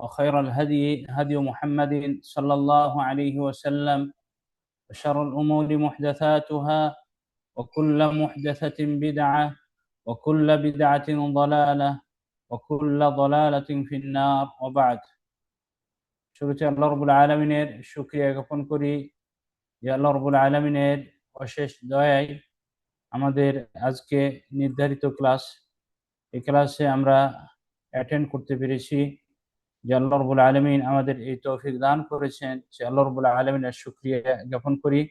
وخير الهدي هدي محمد صلى الله عليه وسلم، وشر الأمور محدثاتها، وكل محدثة بدعة، وكل بدعة ضلالة، وكل ضلالة في النار। وبعد। শুরুতে আল্লাহ রাব্বুল আলামিনের শুকরিয়া জ্ঞাপন করি যে আল্লাহ রাব্বুল আলামিনের অশেষ দয়ায় আমাদের আজকে নির্ধারিত এই ক্লাসে আমরা অ্যাটেন্ড করতে পেরেছি। যে আল্লাহ রাব্বুল আলামিন আমাদের এই তৌফিক দান করেছেন, সে আল্লাহ রাব্বুল আলামিনের শুকরিয়া জ্ঞাপন করি।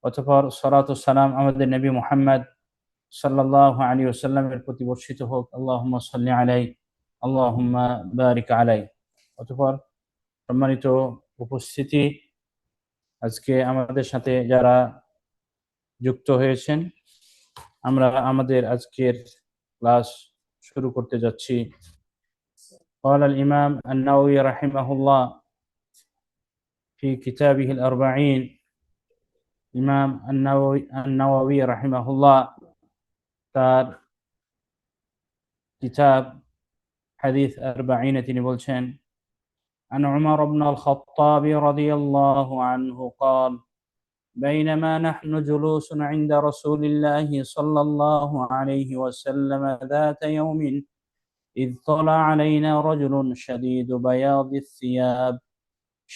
অতঃপর সালাত ও সালাম আমাদের নবী মুহাম্মদ সাল্লাল্লাহু আলাইহি ওয়াসাল্লামের প্রতি বর্ষিত হোক। আল্লাহুম্মা সাল্লি আলাইহি, আল্লাহুম্মা বারিক আলাইহি। অতঃপর সম্মানিত উপস্থিতি, আজকে আমাদের সাথে যারা যুক্ত হয়েছেন, আমরা আমাদের আজকের ক্লাস শুরু করতে যাচ্ছি। قال الإمام النووي رحمه الله في كتابه الأربعين، ইমাম النووي رحمه الله তার কিতাব হাদিস আরবাঈনে তিনি বলছেন, عن عمر بن الخطاب رضي الله عنه قال: بينما نحن جلوس عند رسول الله صلى الله عليه وسلم ذات يوم إذ طلع علينا رجل شديد بياض الثياب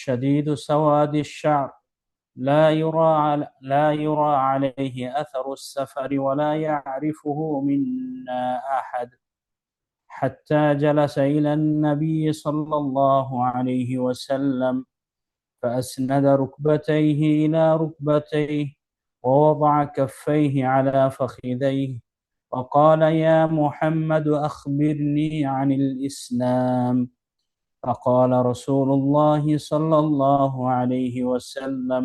شديد سواد الشعر لا يرى عليه أثر السفر ولا يعرفه منا أحد، حتى جلس إلى النبي صلى الله عليه وسلم فأسند ركبتيه إلى ركبتيه ووضع كفيه على فخذيه وقال: يا محمد أخبرني عن الإسلام. فقال رسول الله صلى الله عليه وسلم: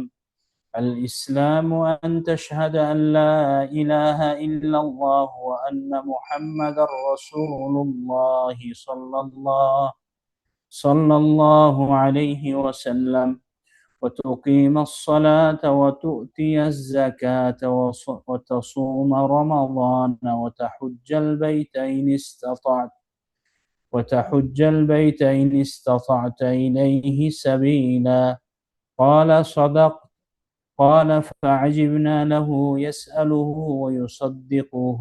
الإسلام أن تشهد أن لا إله إلا الله وأن محمد رسول الله صلى الله عليه وسلم، وتقيم الصلاة وتؤتي الزكاة وتصوم رمضان وتحج البيت إن استطعت إليه سبيلا. قال: صدقت. قال: فعجبنا له يسأله ويصدقه.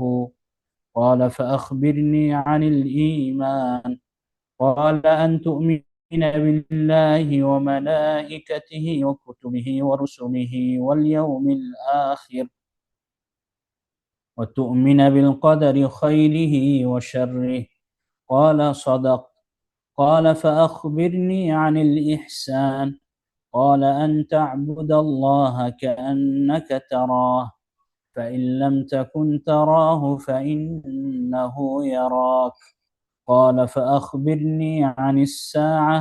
قال: فأخبرني عن الإيمان. قال: أن تؤمن بالله وملائكته وكتبه ورسله واليوم الآخر وتؤمن بالقدر خيره وشره. قال: صدقت. قال: فأخبرني عن الإحسان. قال: أن تعبد الله كأنك تراه، فإن لم تكن تراه فإنه يراك. قال: فأخبرني عن الساعة.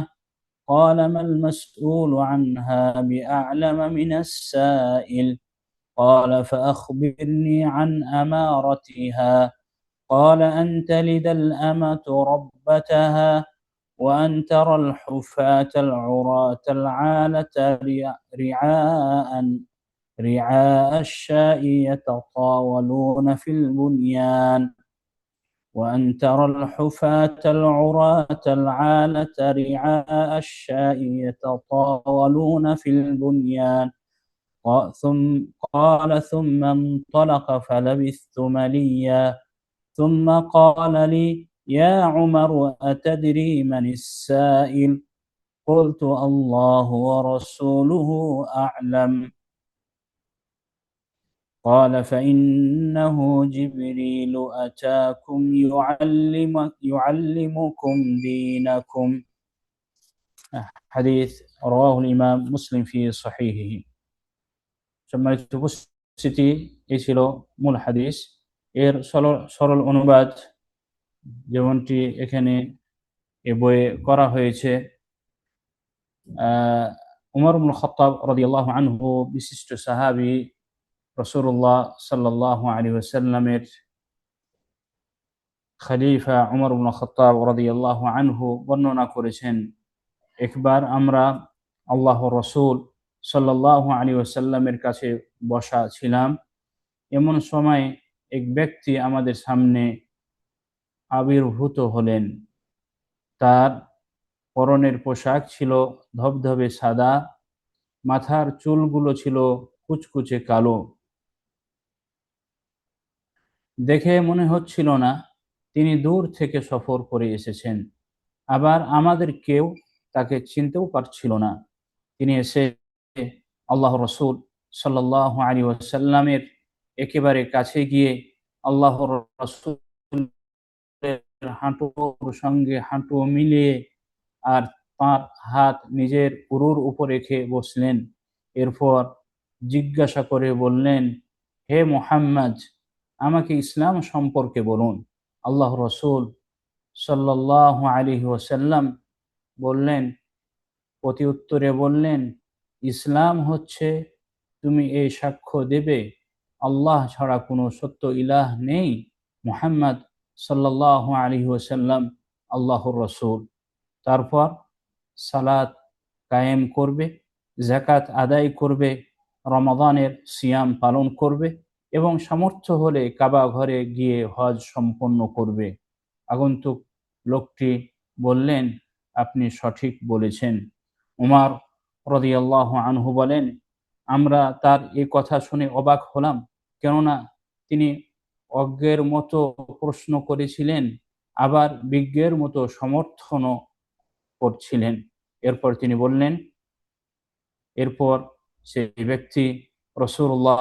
قال: ما المسؤول عنها بأعلم من السائل. قال: فأخبرني عن أمارتها. قال: أن تلد الأمة ربتها، وأن ترى الحفاة العراة العالة رعاء الشاء يتطاولون في البنيان، وأن ترى الحفاة العراة العالة رعاء الشاء يتطاولون في البنيان. ثم انطلق فلبثت مليا، ثم قال لي: يا عمر، أتدري من السائل؟ قلت: الله ورسوله أعلم. قال: فإنه جبريل أتاكم يعلمكم دينكم. حديث رواه الإمام مسلم في صحيحه. সম্মানিত উপস্থিতি, এই ছিল মূল হাদিস। এর সরল অনুবাদ যেমনটি এখানে এ বইয়ে করা হয়েছে। উমর ইবনে খাত্তাব রাদিয়াল্লাহু আনহু বিশিষ্ট সাহাবী, রাসূলুল্লাহ সাল্লাল্লাহু আলাইহি ওয়াসাল্লামের খলিফা উমর ইবনে খাত্তাব রাদিয়াল্লাহু আনহু বর্ণনা করেছেন, একবার আমরা আল্লাহর রাসূল সাল্লাল্লাহু আলাইহি ওয়াসাল্লামের কাছে বসা ছিলাম। এমন সময় এক ব্যক্তি আমাদের সামনে আবির্ভূত হলেন। তার পরনের পোশাক ছিল ধবধবে সাদা, মাথার চুলগুলো ছিল কুচকুচে কালো। দেখে মনে হচ্ছিল না তিনি দূর থেকে সফর করে এসেছেন। আবার আমাদের কেউ তাকে চিনতেও পারছিল না। তিনি এসে আল্লাহ রসুল সাল্লাল্লাহু আলাইহি ওয়াসাল্লামের একেবারে কাছে গিয়ে আল্লাহ রসুলের হাঁটুর সঙ্গে হাঁটু মিলিয়ে আর তাঁর হাত নিজের উরুর উপর রেখে বসলেন। এরপর জিজ্ঞাসা করে বললেন, হে মুহাম্মদ, আমাকে ইসলাম সম্পর্কে বলুন। আল্লাহ রসুল সাল্লাল্লাহু আলাইহি ওয়াসাল্লাম বললেন, প্রতি উত্তরে বললেন, ইসলাম হচ্ছে তুমি এই সাক্ষ্য দেবে আল্লাহ ছাড়া কোনো সত্য ইলাহ নেই, মুহাম্মদ সাল্লাল্লাহু আলাইহি ওয়াসাল্লাম আল্লাহর রসুল। তারপর সালাত কায়েম করবে, যাকাত আদায় করবে, রমাদানের সিয়াম পালন করবে এবং সামর্থ্য হলে কাবা ঘরে গিয়ে হজ সম্পন্ন করবে। আগন্তুক লোকটি বললেন, আপনি সঠিক বলেছেন। উমর রাদিয়াল্লাহু আনহু বলেন, আমরা তার এই কথা শুনে অবাক হলাম, কেননা তিনি অজ্ঞের মতো প্রশ্ন করেছিলেন, আবার বিজ্ঞের মতো সমর্থনও করছিলেন। এরপর তিনি বললেন, এরপর সেই ব্যক্তি রাসূলুল্লাহ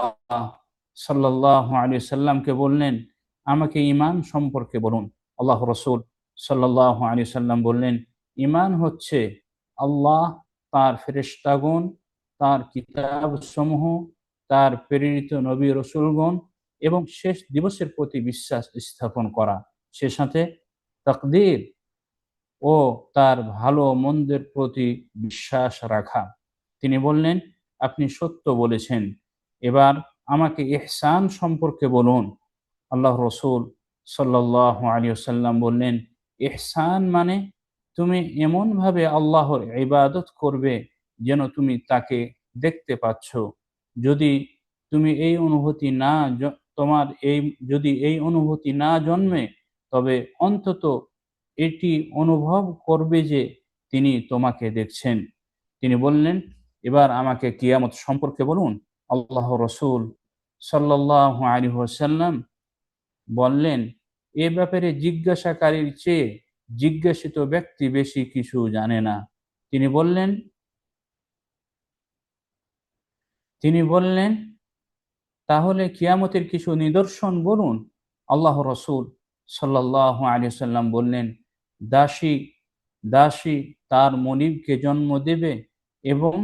সাল্লাল্লাহু আলাইহি সাল্লামকে বললেন, আমাকে ঈমান সম্পর্কে বলুন। আল্লাহ রসুল সাল্লাল্লাহু আলাইহি সাল্লাম বললেন, ঈমান হচ্ছে আল্লাহ, তার ফেরেশতাগণ, তার কিতাবসমূহ, তার প্রেরিত নবী রসুলগণ এবং শেষ দিবসের প্রতি বিশ্বাস স্থাপন করা, সে সাথে তাকদীর ও তার ভালো মন্দের প্রতি বিশ্বাস রাখা। তিনি বললেন, আপনি সত্য বলেছেন। এবার আমাকে ইহসান সম্পর্কে বলুন। আল্লাহ রসুল সাল্লাল্লাহু আলাইহি ওয়াসাল্লাম বললেন, ইহসান মানে তুমি এমনভাবে আল্লাহর ইবাদত করবে যেন তুমি তাকে দেখতে পাচ্ছ। যদি তুমি এই অনুভূতি না তোমার এই যদি এই অনুভূতি না জন্মে, তবে অন্তত এটি অনুভব করবে যে তিনি তোমাকে দেখছেন। তিনি বললেন, এবার আমাকে কিয়ামত সম্পর্কে বলুন। আল্লাহ রসুল সাল্লাল্লাহু আলাইহি ওয়াসাল্লাম বললেন, এ ব্যাপারে জিজ্ঞাসাকারীর চেয়ে জিজ্ঞাসিত ব্যক্তি বেশি কিছু জানে না। তিনি বললেন তিনি বললেন তাহলে কিয়ামতের কিছু নিদর্শন বলুন। আল্লাহ রসুল সাল্লাল্লাহু আলাইহি ওয়াসাল্লাম বললেন, দাসী দাসী তার মনিবকে জন্ম দেবে এবং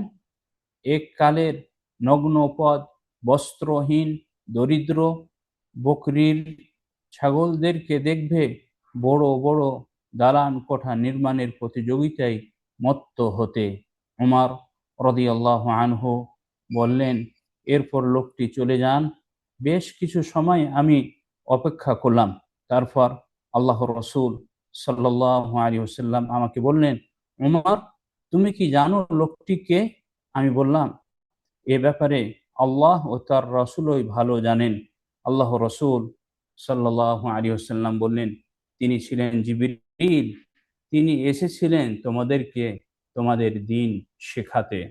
এককালের নগ্নপদ, বস্ত্রহীন, দরিদ্র, বকরির ছাগলদেরকে দেখবে বড় বড় দালান কোঠা নির্মাণের প্রতিযোগিতায় মত্ত হতে। উমর রাদিয়াল্লাহু আনহু বললেন, এরপর লোকটি চলে যান। বেশ কিছু সময় আমি অপেক্ষা করলাম। তারপর আল্লাহ রসুল সাল্লাল্লাহু আলাইহি ওয়াসাল্লাম আমাকে বললেন, উমর, তুমি কি জানো লোকটি কে? আমি বললাম, এ ব্যাপারে আল্লাহ ও তার রসুলই ভালো জানেন। আল্লাহ রসুল সাল্লাল্লাহু আলাইহি ওয়াসাল্লাম বললেন, তিনি ছিলেন জিবরিল, তিনি এসেছিলেন তোমাদেরকে তোমাদের দিন শেখাতে।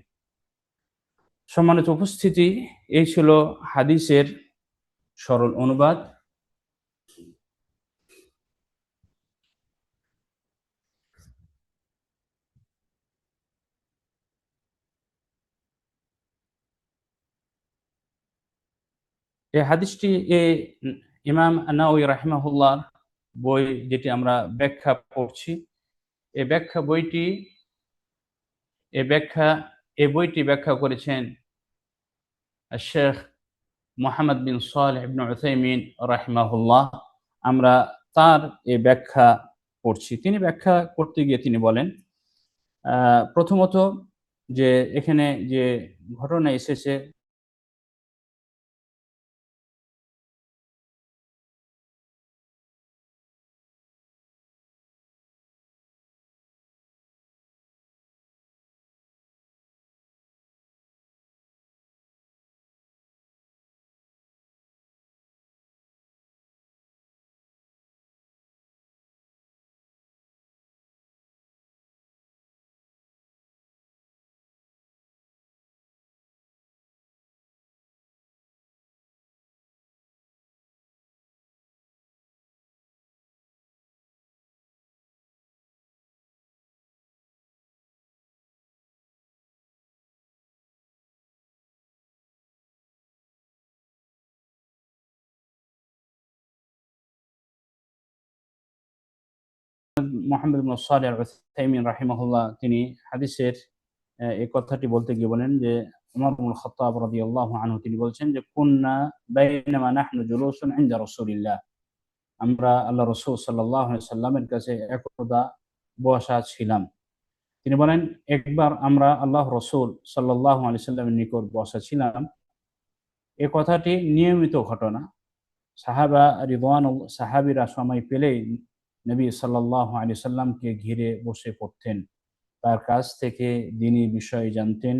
সম্মানিত উপস্থিতি, এই ছিল হাদিসের সরল অনুবাদ। এই হাদিসটি ইমাম নাওয়ী রাহিমাহুল্লাহ বই, যেটি আমরা ব্যাখ্যা পড়ছি, এই ব্যাখ্যা বইটি এই ব্যাখ্যা এই বইটি ব্যাখ্যা করেছেন শেখ মোহাম্মদ বিন সালেহ ইবনে উসাইমিন রাহিমাহুল্লাহ। আমরা তার এই ব্যাখ্যা পড়ছি। তিনি ব্যাখ্যা করতে গিয়ে তিনি বলেন, প্রথমত যে এখানে যে ঘটনা এসেছে মুহাম্মদ ইবনে সালেহ আল উসাইমিন রাহিমাহুল্লাহ তিনি হাদিসের এই কথাটি বলতে গিয়ে বলেন যে উমর ইবনুল খাত্তাব রাদিয়াল্লাহু আনহু তিনি বলছেন যে কুন্না বাইনামা নাহনু জুলুসুন ইনদা রাসূলিল্লাহ, আমরা আল্লাহ রাসূল সাল্লাল্লাহু আলাইহি সাল্লামের কাছে একদা বসা ছিলাম। তিনি বলেন একবার আমরা আল্লাহ রাসূল সাল্লাল্লাহু আলাইহি সাল্লামের নিকট বসা ছিলাম। এই কথাটি নিয়মিত ঘটনা। সাহাবীরা সময় পেলেই নবী সাল্লাল্লাহু আলাইহি সাল্লামকে ঘিরে বসে পড়তেন। তার কাছ থেকে দ্বীনি বিষয় জানতেন।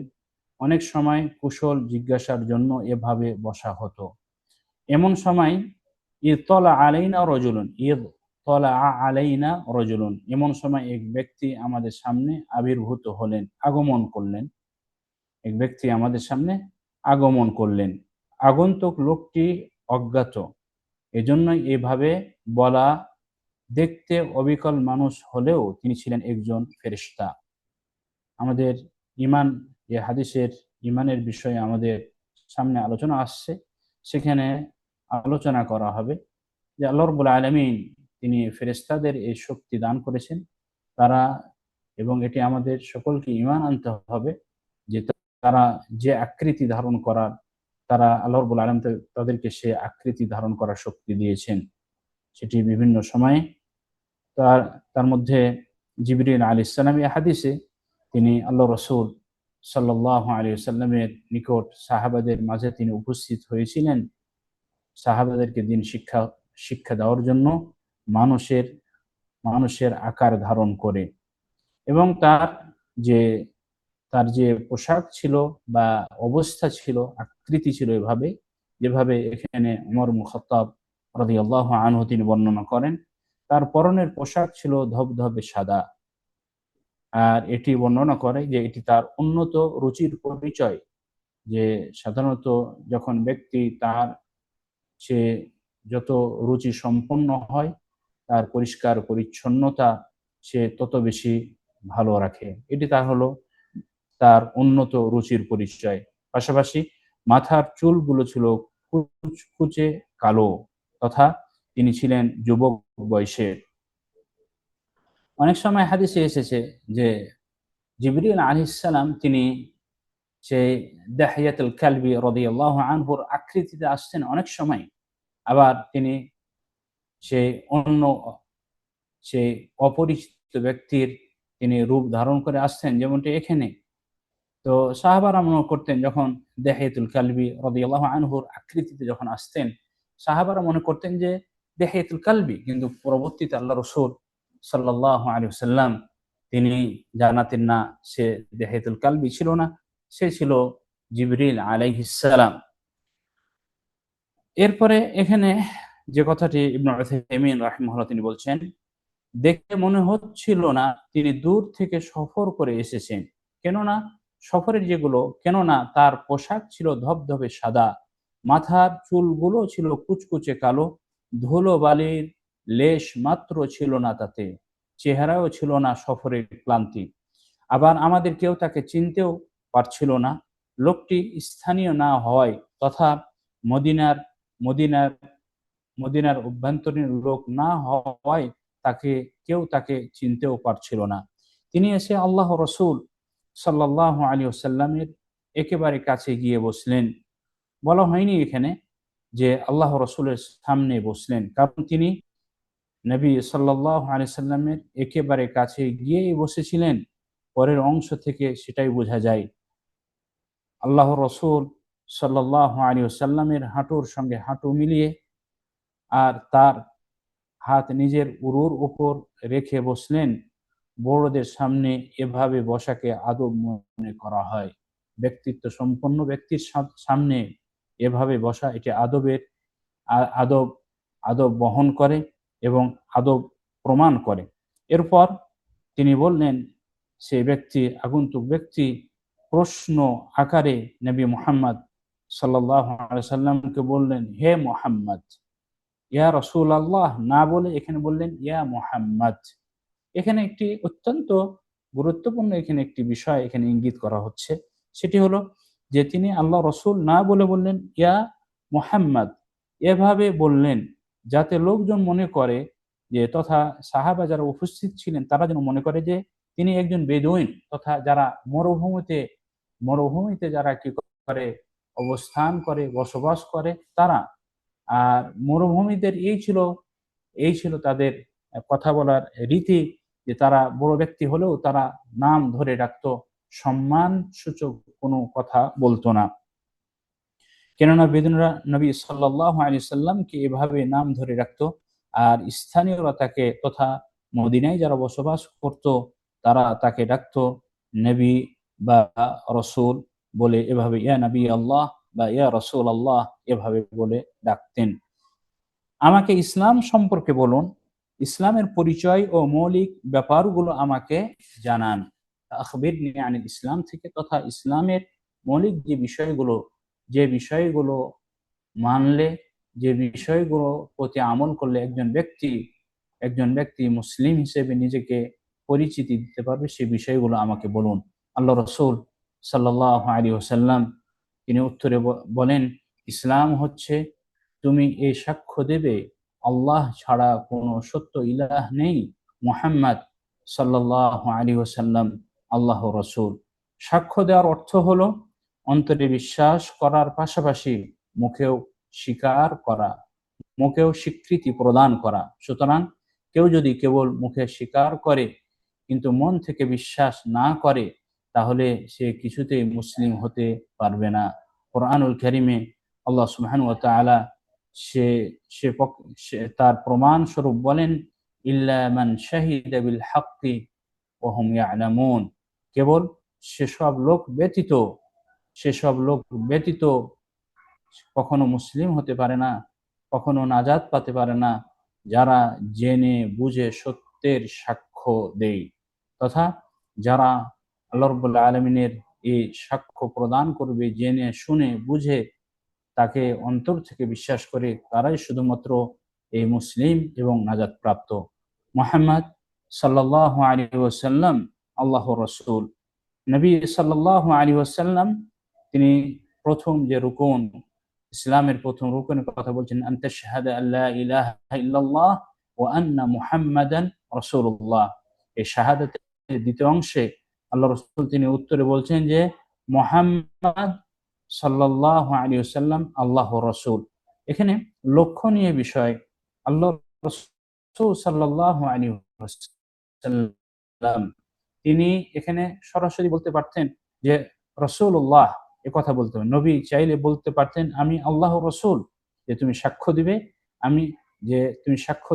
অনেক সময় কুশল জিজ্ঞাসার জন্য এভাবে বসা হতো। এমন সময় ইদ তলা আলাইনা রজুলুন, এমন সময় এক ব্যক্তি আমাদের সামনে আবির্ভূত হলেন, আগমন করলেন। এক ব্যক্তি আমাদের সামনে আগমন করলেন। আগন্তুক লোকটি অজ্ঞাত, এজন্যই এভাবে বলা। দেখতে অবিকল মানুষ হলেও তিনি ছিলেন একজন ফেরেশতা। আমাদের ঈমান, যে হাদিসের ঈমানের বিষয়ে আমাদের সামনে আলোচনা আসছে, সেখানে আলোচনা করা হবে যে আল্লাহ রাব্বুল আলামিন তিনি ফেরেশতাদের এই শক্তি দান করেছেন। তারা, এবং এটি আমাদের সকলকে ঈমান আনতে হবে যে তারা যে আকৃতি ধারণ করার, তারা আল্লাহ রাব্বুল আলামিন তাদেরকে সে আকৃতি ধারণ করার শক্তি দিয়েছেন। সেটি বিভিন্ন সময়ে তার তার মধ্যে জিবরিল আলাইহিস সালাম এই হাদিসে তিনি আল্লাহ রাসূল সাল্লাল্লাহু আলাইহি ওয়াসাল্লামের নিকট সাহাবাদের মাঝে তিনি উপস্থিত হয়েছিলেন সাহাবাদেরকে দিন শিক্ষা দেওয়ার জন্য, মানুষের মানুষের আকার ধারণ করে। এবং যে তার যে পোশাক ছিল বা অবস্থা ছিল, আকৃতি ছিল এভাবে, যেভাবে এখানে উমর ইবনে খাত্তাব রাদিয়াল্লাহু আনহু তিনি বর্ণনা করেন। তার পরনের পোশাক ছিল ধবধবে সাদা। আর এটি বর্ণনা করে যে এটি তার উন্নত রুচির পরিচয়। যে সাধারণত যখন ব্যক্তি তার সে যত রুচি সম্পন্ন হয়, তার পরিষ্কার পরিচ্ছন্নতা সে তত বেশি ভালো রাখে। এটি তার উন্নত রুচির পরিচয়। পাশাপাশি মাথার চুলগুলো ছিল কুচকুচে কালো, তথা তিনি ছিলেন যুবক বয়সের। অনেক সময় হাদিসে এসেছে যে জিবরিল আলাইহিস সালাম তিনি সেই দাহিয়াতুল কালবি রাদিয়াল্লাহু আনহুর আকৃতিতে আসছেন অনেক সময়। আবার তিনি সেই অন্য সেই অপরিচিত ব্যক্তির তিনি রূপ ধারণ করে আসছেন, যেমনটি এখানে। তো সাহাবারা মনে করতেন যখন দেহিয়াতুল কালবি রাদিয়াল্লাহু আনহুর আকৃতিতে যখন আসতেন, সাহাবারা মনে করতেন যে দেহিয়াতুল কালবি, কিন্তু পরবর্তীতে আল্লাহ রাসূল সাল্লাল্লাহু আলাইহি ওয়াসাল্লাম তিনি জানাতেন না সে দেহিয়াতুল কালবি ছিল না, সে ছিল জিবরিল আলাইহিস সালাম। এরপরে এখানে যে কথাটি ইবনে উসাইমিন রাহিমাহুল্লাহ তিনি বলছেন, দেখে মনে হচ্ছিল না তিনি দূর থেকে সফর করে এসেছেন, কেননা তার পোশাক ছিল ধবধবে সাদা, মাথার চুলগুলো ছিল কুচকুচে কালো, ধুলো বালির লেশ মাত্র ছিল না তাতে, চেহারাও ছিল না সফরের ক্লান্তি। আবার আমাদের কেউ তাকে চিনতেও পারছিল না। লোকটি স্থানীয় না হওয়ায় তথা মদিনার মদিনার মদিনার অভ্যন্তরীণ লোক না হওয়ায় তাকে চিনতেও পারছিল না। তিনি এসে আল্লাহ রাসূল সাল্লাল্লাহু আলাইহি ওয়াসাল্লামের একেবারে কাছে গিয়ে বসলেন। বলা হয়নি এখানে যে আল্লাহ রাসূলের সামনে বসলেন, কারণ তিনি নবী সাল্লাল্লাহু আলাইহি সাল্লামের একেবারে কাছে গিয়েই বসেছিলেন। পরের অংশ থেকে সেটাই বোঝা যায়। আল্লাহ রাসূল সাল্লাল্লাহু আলাইহি ওয়াসাল্লামের হাঁটুর সঙ্গে হাঁটু মিলিয়ে আর তার হাত নিজের উরুর উপর রেখে বসলেন। বড়দের সামনে এভাবে বসাকে আদব মনে করা হয়। ব্যক্তিত্ব সম্পন্ন ব্যক্তির সামনে এভাবে বসা, এটি আদব আদব বহন করে এবং আদব প্রমাণ করে। এরপর তিনি বললেন, আগন্তুক ব্যক্তি প্রশ্ন আকারে নবী মুহাম্মদ সাল্লাল্লাহু আলাইহি সাল্লামকে বললেন, হে মুহাম্মদ। ইয়া রাসূলুল্লাহ না বলে এখানে বললেন ইয়া মুহাম্মদ। এখানে একটি অত্যন্ত গুরুত্বপূর্ণ একটি বিষয় এখানে ইঙ্গিত করা হচ্ছে। সেটি হলো যে তিনি আল্লাহ রাসূল না বলে বললেন ইয়া মুহাম্মদ, এভাবে বললেন যাতে লোকজন মনে করে যে তথা সাহাবা যারা উপস্থিত ছিলেন তারা যেন মনে করে যে তিনি একজন বেদুইন, তথা যারা মরুভূমিতে যারা কি করে অবস্থান করে বসবাস করে তারা। আর মরুভূমিদের এই ছিল তাদের কথা বলার রীতি, যে তারা বড় ব্যক্তি হলেও তারা নাম ধরে ডাকতো, সম্মান সূচক কোনো কথা বলতো না। কেননা বেদুনরা নবী সাল্লাল্লাহু আলাইহি সাল্লামকে এভাবে নাম ধরে রাখতো। আর স্থানীয়রা তাকে, তথা মদিনায় যারা বসবাস করত তারা তাকে ডাকতো নবী বা রসুল বলে, এভাবে ইয়া নবী আল্লাহ বা ইয়া রসুল আল্লাহ এভাবে বলে ডাকতেন। আমাকে ইসলাম সম্পর্কে বলুন, ইসলামের পরিচয় ও মৌলিক ব্যাপারগুলো আমাকে জানান। আখবিরনি আনিল ইসলাম থেকে, তথা ইসলামের মৌলিক যে বিষয়গুলো মানলে, যে বিষয়গুলো প্রতি আমল করলে একজন ব্যক্তি মুসলিম হিসেবে নিজেকে পরিচিতি দিতে পারবে, সেই বিষয়গুলো আমাকে বলুন। আল্লাহ রসুল সাল্লাল্লাহু আলাইহি ওয়াসাল্লাম তিনি উত্তরে বলেন, ইসলাম হচ্ছে তুমি এই সাক্ষ্য দেবে আল্লাহ ছাড়া কোনো সত্য ইলাহ নেই, মুহাম্মদ সাল্লাল্লাহু আলাইহি ওয়াসাল্লাম আল্লাহ রসুল। সাক্ষ্য দেওয়ার অর্থ হলো অন্তরে বিশ্বাস করার পাশাপাশি মুখেও স্বীকার করা, মুখেও স্বীকৃতি প্রদান করা। সুতরাং কেউ যদি কেবল মুখে স্বীকার করে কিন্তু মন থেকে বিশ্বাস না করে, তাহলে সে কিছুতেই মুসলিম হতে পারবে না। কোরআনুল কারীমে আল্লাহ সুবহানাহু ওয়া তাআলা সে সে তার প্রমাণ স্বরূপ বলেন, ইল্লা মান শাহিদা বিল হাক্কি ওয়া হুম ইয়ালামুন, কেবল সেসব লোক ব্যতীত কখনো মুসলিম হতে পারে না, কখনো নাজাত পেতে পারে না, যারা জেনে বুঝে সত্যের সাক্ষ্য দেয়, তথা যারা আল্লাহ রাব্বুল আলামিনের এই সাক্ষ্য প্রদান করবে, জেনে শুনে বুঝে তাকে অন্তর থেকে বিশ্বাস করে, তারাই শুধুমাত্র এই মুসলিম এবং নাজাত প্রাপ্ত। মুহাম্মদ সাল্লাল্লাহু আলাইহি ওয়াসাল্লাম আল্লাহর রাসূল। নবী সাল্লাল্লাহু আলাইহি ওয়াসাল্লাম তিনি প্রথম যে রুকন, ইসলামের প্রথম রুকনের কথা বলছেন, আনতা শাহাদা আল্লা ইলাহা ইল্লাল্লাহ ওয়া আন্না মুহাম্মাদান রাসূলুল্লাহ। এই শাহাদাতের দ্বিতীয় অংশে আল্লাহ রাসূল তিনি উত্তরে বলছেন যে মুহাম্মদ সাল্লাল্লাহু আলাইহি ওয়াসাল্লাম আল্লাহর রাসূল। এখানে লক্ষণীয় বিষয়, আল্লাহ রাসূল সাল্লাল্লাহু আলাইহি ওয়াসাল্লাম তিনি এখানে সরাসরি বলতে পারতেন যে রাসূলুল্লাহ, এ কথা বলতে হবে। নবী চাইলে বলতে পারতেন, আমি আল্লাহর রাসূল, যে তুমি সাক্ষ্য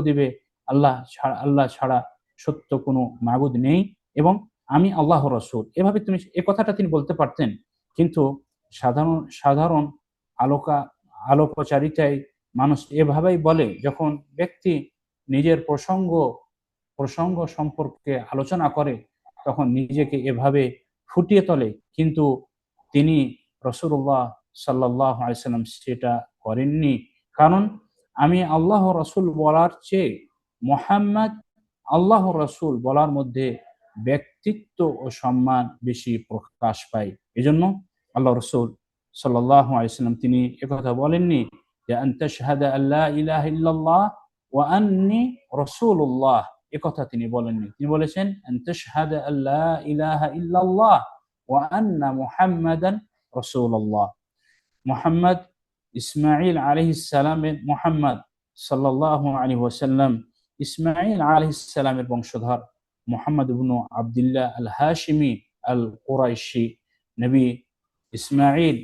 দিবে আল্লাহ ছাড়া সত্য কোনো মাবুদ নেই, এবং আমি আল্লাহর রাসূল, এভাবে তুমি এ কথাটা তিনি বলতে পারতেন। কিন্তু সাধারণ আলোকচারিতায় মানুষ এভাবেই বলে, যখন ব্যক্তি নিজের প্রসঙ্গ সম্পর্কে আলোচনা করে তখন নিজেকে এভাবে ফুটিয়ে তোলে, কিন্তু তিনি রাসূলুল্লাহ সাল্লাল্লাহু আলাইহি ওয়াসাল্লাম সেটা করেননি। কারণ আমি আল্লাহ রাসূল বলার চেয়ে মুহাম্মদ আল্লাহ রাসূল বলার মধ্যে ব্যক্তিত্ব ও সম্মান বেশি প্রকাশ পায়। এজন্য আল্লাহ রাসূল সাল্লাল্লাহু আলাইহি ওয়াসাল্লাম তিনি একথা বলেননি যে আনতা শাহাদা আল্লা ইলাহা ইল্লাল্লাহ ওয়া আন্নী রাসূলুল্লাহ, একথা তিনি বলেননি। তিনি বলেছেন আনতা শাহাদা আল্লা ইলাহা ইল্লাল্লাহ ওয়া আন্না মুহাম্মাদান রাসূলুল্লাহ। মুহাম্মদ ইসমাঈল আলাইহিস সালামের মুহাম্মদ সাল্লাল্লাহু আলাইহি ওয়াসাল্লাম ইসমাঈল আলাইহিস সালামের বংশধর, মুহাম্মদ ইবনু আব্দুল্লাহ আল হাশিমি আল কুরাইশি। নবী ইসমাঈল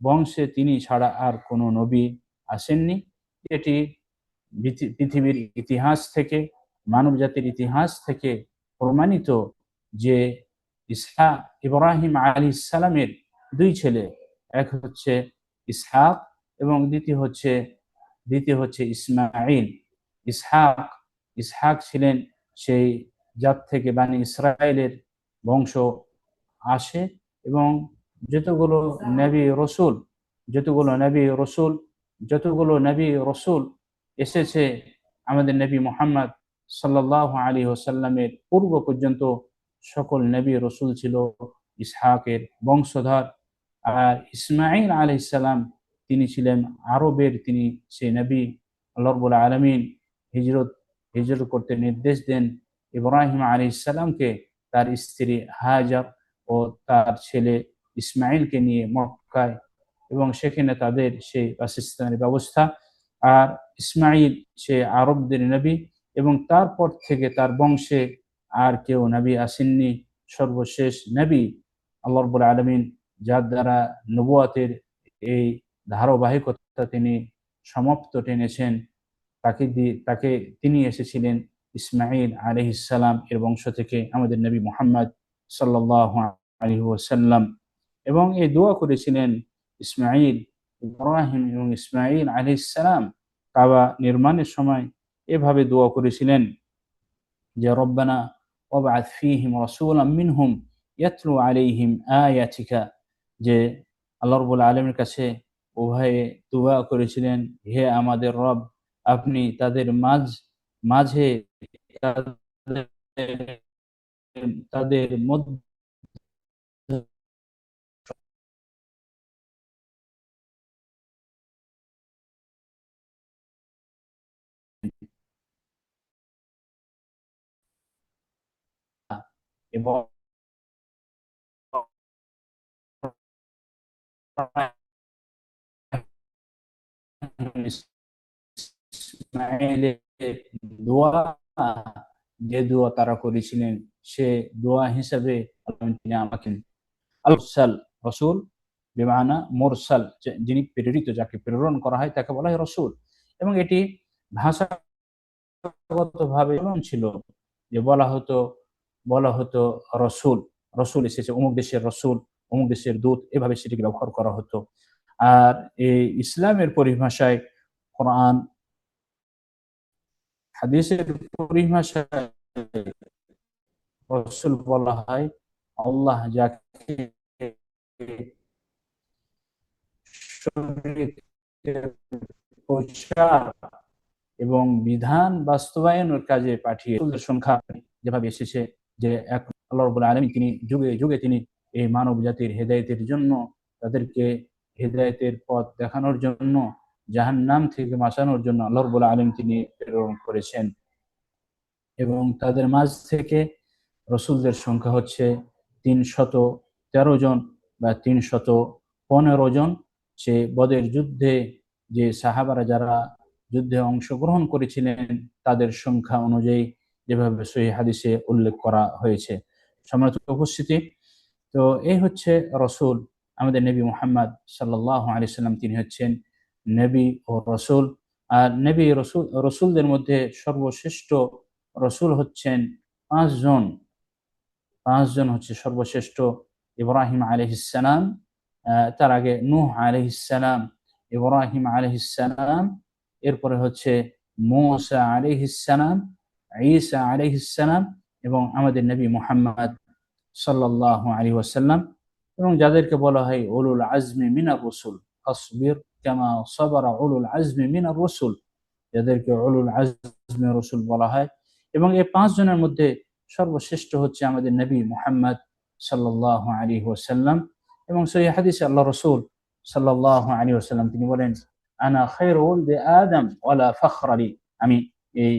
বংশে তিনি ছাড়া আর কোনো নবী আসেননি। এটি পৃথিবীর ইতিহাস থেকে, মানব জাতির ইতিহাস থেকে প্রমাণিত যে ইব্রাহিম আলাইহিস সালামের দুই ছেলে, এক হচ্ছে ইসহাক এবং দ্বিতীয় হচ্ছে ইসমাঈল। ইসহাক ইসহাক ছিলেন সেই জাত থেকে বানি ইসরায়েলের বংশ আসে, এবং যতগুলো নবী রসুল এসেছে আমাদের নবী মুহাম্মদ সাল্লাল্লাহু আলাইহি ওয়াসাল্লামের পূর্ব পর্যন্ত সকল নবী রসুল ছিল ইসহাকের বংশধর। আর ইসমাঈল আলাইহিস সালাম তিনি ছিলেন আরবের, তিনি সেই নবী। আল্লাহ রাব্বুল আলামিন হিজরত হিজরত করতে নির্দেশ দেন ইব্রাহিম আলাইহিস সালামকে তার স্ত্রী হাজার ও তার ছেলে ইসমাইলকে নিয়ে মক্কায়, এবং সেখানে তাদের সেই বাসস্থানের ব্যবস্থা। আর ইসমাইল সে আরবদের নবী, এবং তারপর থেকে তার বংশে আর কেউ নবী আসেননি। সর্বশেষ নবী আল্লাহ রাব্বুল আলামিন যার দ্বারা নবুয়াতের এই ধারাবাহিকতা তিনি সমাপ্ত টেনেছেন, তাকে তিনি এসেছিলেন ইসমাইল আলাইহিস সালাম এর বংশ থেকে, আমাদের নবী মুহাম্মদ সাল্লাল্লাহু আলাইহি ওয়াসাল্লাম। এবং এই দোয়া করেছিলেন ইসমাইল, ইব্রাহিম এবং ইসমাইল আলাইহিস সালাম কাবা নির্মাণের সময় এভাবে দোয়া করেছিলেন যে রব্বানা ওয়াবআথ ফীহিম রাসূলাম মিনহুম ইয়াতলু আলাইহিম আয়াতিকা, যে আল্লাহ রাব্বুল আলামিনের কাছে উভয়ে দোয়া করেছিলেন, হে আমাদের রব, আপনি তাদের মাঝে তাদের তাদের মধ্যে এবং ইসমাইলের দোয়া, যে দোয়া তারা করেছিলেন সে দোয়া হিসাবে তিনি আমাকে আল-মুরসাল, রসুল বেমানা মুরসাল, যিনি প্রেরিত, যাকে প্রেরণ করা হয় তাকে বলা হয় রসুল। এবং এটি ভাষাগতভাবে এমন ছিল যে বলা হতো রসুল, রসুল এসেছে অমুক দেশের রসুল, অমুক দেশের দূত, এভাবে সেটিকে ব্যবহার করা হতো। আর এই ইসলামের পরিভাষায়, কোরআন হাদিসের পরিভাষায় রসুল বলা হয় আল্লাহ যাকে প্রচার এবং বিধান বাস্তবায়নের কাজে পাঠিয়ে, রসূলের সংখ্যা যেভাবে এসেছে যে এক আল্লাহ রাব্বুল আলামিন তিনি যুগে যুগে তিনি এই মানব জাতির হেদায়েতের জন্য, তাদেরকে হেদায়েতের পথ দেখানোর জন্য, জাহান্নাম থেকে বাঁচানোর জন্য আল্লাহ রাব্বুল আলামিন তিনি প্রেরণ করেছেন। এবং তাদের মাঝ থেকে রসুলদের সংখ্যা হচ্ছে ৩১৩ জন বা ৩15 জন। সে বদের যুদ্ধে যে সাহাবারা যারা যুদ্ধে অংশগ্রহণ করেছিলেন তাদের সংখ্যা অনুযায়ী যেভাবে সহিহ হাদিসে উল্লেখ করা হয়েছে। সম্মানিত উপস্থিতি, তো এই হচ্ছে রসুল আমাদের নবী মুহাম্মদ সাল্লাল্লাহু আলাইহি সাল্লাম, তিনি হচ্ছেন নবী ও রসুল। আর নবী রসুলদের মধ্যে সর্বশ্রেষ্ঠ রসুল হচ্ছেন 5 জন। 5 জন হচ্ছে সর্বশ্রেষ্ঠ: ইব্রাহিম আলাইহিস সালাম, তার আগে নূহ আলাইহিস সালাম, ইব্রাহিম আলাইহিস সালাম, এরপরে হচ্ছে মূসা আলাইহিস সালাম, ঈসা আলাইহিস সালাম, এবং আমাদের নবী মুহাম্মদ সাল্লাল্লাহু আলাইহি ওয়াসাল্লাম। এবং যাদেরকে বলা হয় উলুল আজমি মিনার রসুল, ফাসবির কামা সাবারা উলুল আজমি মিনার রসুল, যাদেরকে উলুল আজমি রসুল বলা হয়। এবং এই 5 জনের মধ্যে সর্বশ্রেষ্ঠ হচ্ছে আমাদের নবী মুহাম্মদ সাল্লাল্লাহু আলাইহি ওয়াসাল্লাম। এবং সহিহ হাদিসে আল্লাহ রসুল সাল্লাল্লাহু আলাইহি ওয়াসাল্লাম তিনি বলেন, আনা খায়রু ওয়ালদি আদম ওয়ালা ফখর আলী, আমি এই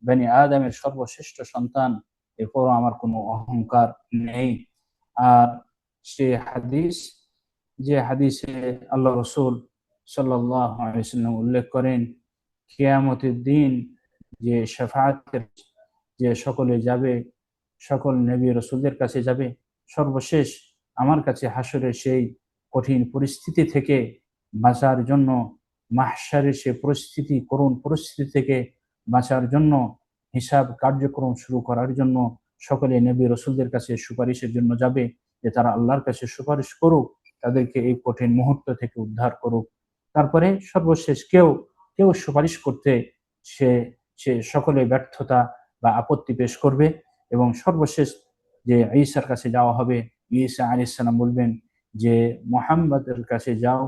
বনি আদমের সর্বশ্রেষ্ঠ সন্তান, এরপরও আমার কোনো অহংকার নেই। আর সে হাদিস, যে হাদিসে আল্লাহ রসুল সাল্লাল্লাহু আলাইহি ওয়াসাল্লাম উল্লেখ করেন, কিয়ামতের দিন যে শাফাআতের, যে সকলে যাবে, সকল নবী রসুলদের কাছে যাবে, সর্বশেষ আমার কাছে হাসরের সেই কঠিন পরিস্থিতি থেকে বাঁচার জন্য, মাহশারের সে পরিস্থিতি, করুণ পরিস্থিতি থেকে বাঁচার জন্য, হিসাব কার্যক্রম শুরু করার জন্য সকলে নবী রসুলদের কাছে সুপারিশের জন্য যাবে, যে তারা আল্লাহর কাছে সুপারিশ করুক, তাদেরকে এই কঠিন মুহূর্ত থেকে উদ্ধার করুক। তারপরে সর্বশেষ কেউ কেউ সুপারিশ করতে সে সে সকলে ব্যর্থতা বা আপত্তি পেশ করবে, এবং সর্বশেষ যে ঈসার কাছে যাওয়া হবে, ঈসা আলাইহিস সালাম বলবেন যে মুহাম্মাদের কাছে যাও,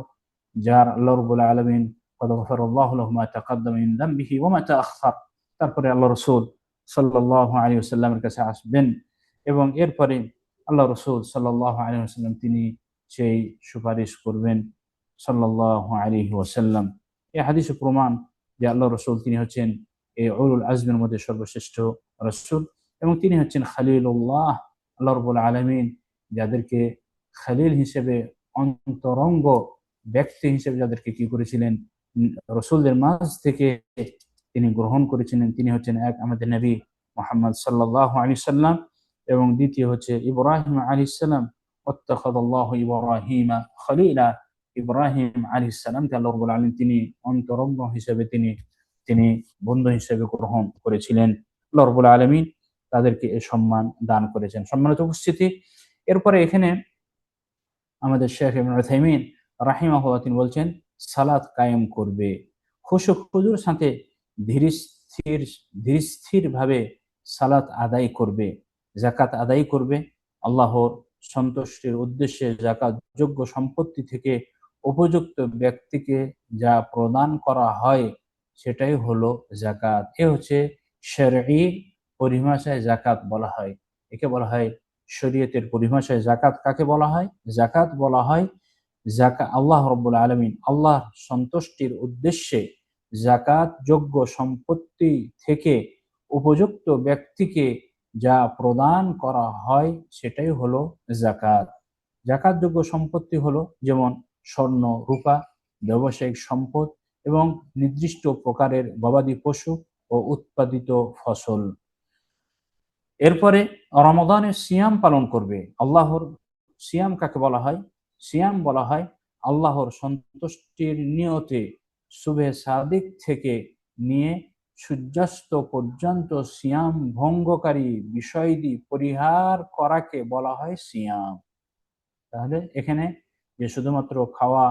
যার আল্লাহ রাব্বুল আলামিন قد غفر الله له ما تقدم من ذنبه وما تأخر। তারপরে আল্লাহ রসুল সাল্লাল্লাহু আলাইহি ওয়াসাল্লামের কাছে আসবেন, এবং এরপরে আল্লাহ রসুল সাল্লাল্লাহু আলাইহি ওয়াসাল্লাম তিনি সেই সুপারিশ করবেন সাল্লাল্লাহু আলাইহি ওয়াসাল্লাম। এই হাদিসে প্রমাণ যে আল্লাহ রসুল তিনি হচ্ছেন এই উলুল আজমের মধ্যে সর্বশ্রেষ্ঠ রাসূল, এবং তিনি হচ্ছেন খলিলুল্লাহ। আল্লাহ রাব্বুল আলামিন যাদেরকে খলিল হিসেবে, অন্তরঙ্গ ব্যক্তি হিসেবে যাদেরকে কি করেছিলেন, রসুলদের মাঝ থেকে তিনি গ্রহণ করেছিলেন, তিনি হচ্ছেন এক আমাদের নবী মুহাম্মদ সাল্লাল্লাহু আলাইহি সাল্লাম, এবং দ্বিতীয় হচ্ছে ইব্রাহিম আলাইহিস সালাম। ওয়াত্তাখাযাল্লাহু ইব্রাহিমা খলিলা, ইব্রাহিম আলাইহিস সালামকে আল্লাহ রাব্বুল আলামিন তিনি অন্তরঙ্গ হিসেবে, তিনি তিনি বন্ধু হিসেবে গ্রহণ করেছিলেন। আল্লাহ রাব্বুল আলামিন তাদেরকে এই সম্মান দান করেছেন। সম্মানিত উপস্থিতি, এরপরে এখানে আমাদের শেখ ইবনে উথাইমিন রাহিমাহুল্লাহ তিনি বলছেন সালাত কায়েম করবে, খুশু খুজুর সাথে ধীর স্থির ভাবে সালাত আদায় করবে, যাকাত আদায় করবে। আল্লাহর সন্তুষ্টির উদ্দেশ্যে যাকাত যোগ্য সম্পত্তি থেকে উপযুক্ত ব্যক্তিকে যা প্রদান করা হয় সেটাই হলো যাকাত। এ হচ্ছে শরঈ পরিভাষায় যাকাত বলা হয়। একে বলা হয় শরীয়তের পরিভাষায় যাকাত। কাকে বলা হয়? যাকাত বলা হয় আল্লাহ রাব্বুল আলামিন আল্লাহর সন্তুষ্টির উদ্দেশ্যে যাকাত যোগ্য সম্পত্তি থেকে উপযুক্ত ব্যক্তিকে যা প্রদান করা হয় সেটাই হলো যাকাত। যাকাত যোগ্য সম্পত্তি হলো যেমন স্বর্ণ, রূপা, ব্যবসায়িক সম্পদ এবং নির্দিষ্ট প্রকারের গবাদি পশু ও উৎপাদিত ফসল। এরপরে রমাদানের সিয়াম পালন করবে। আল্লাহর সিয়াম কাকে বলা হয়? সিয়াম বলা হয় আল্লাহর সন্তুষ্টির নিয়তে সুবহে সাদিক থেকে নিয়ে সূর্যাস্ত পর্যন্ত সিয়াম ভঙ্গকারী বিষয়াদি পরিহার করাকে বলা হয় সিয়াম। তাহলে এখানে যে শুধুমাত্র খাওয়া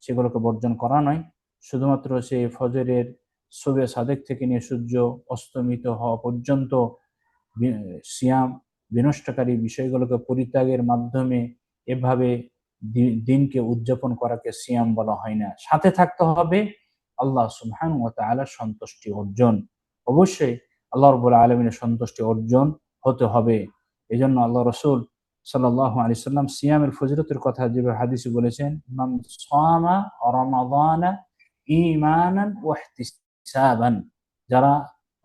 সেগুলোকে বর্জন করা নয়, শুধুমাত্র সে ফজরের সুবহে সাদেক থেকে নিয়ে সূর্য অস্তমিত হওয়া পর্যন্ত সিয়াম বিনষ্টকারী বিষয়গুলোকে পরিত্যাগের মাধ্যমে এভাবে দিনকে উদযাপন করাকে সিয়াম বলা হয় না। সাথে থাকতে হবে আল্লাহ সুবহানাহু ওয়া তাআলার সন্তুষ্টি অর্জন। অবশ্যই আল্লাহ রাব্বুল আলামিনের সন্তুষ্টি অর্জন হতে হবে। এজন্য আল্লাহ রাসূল সাল্লাল্লাহু আলাইহি সাল্লাম সিয়ামের ফজিলতের কথা যেভাবে হাদিসে বলেছেন, মান সামা রমাদানা ঈমানান ওয়া ইহতিসাবান, যারা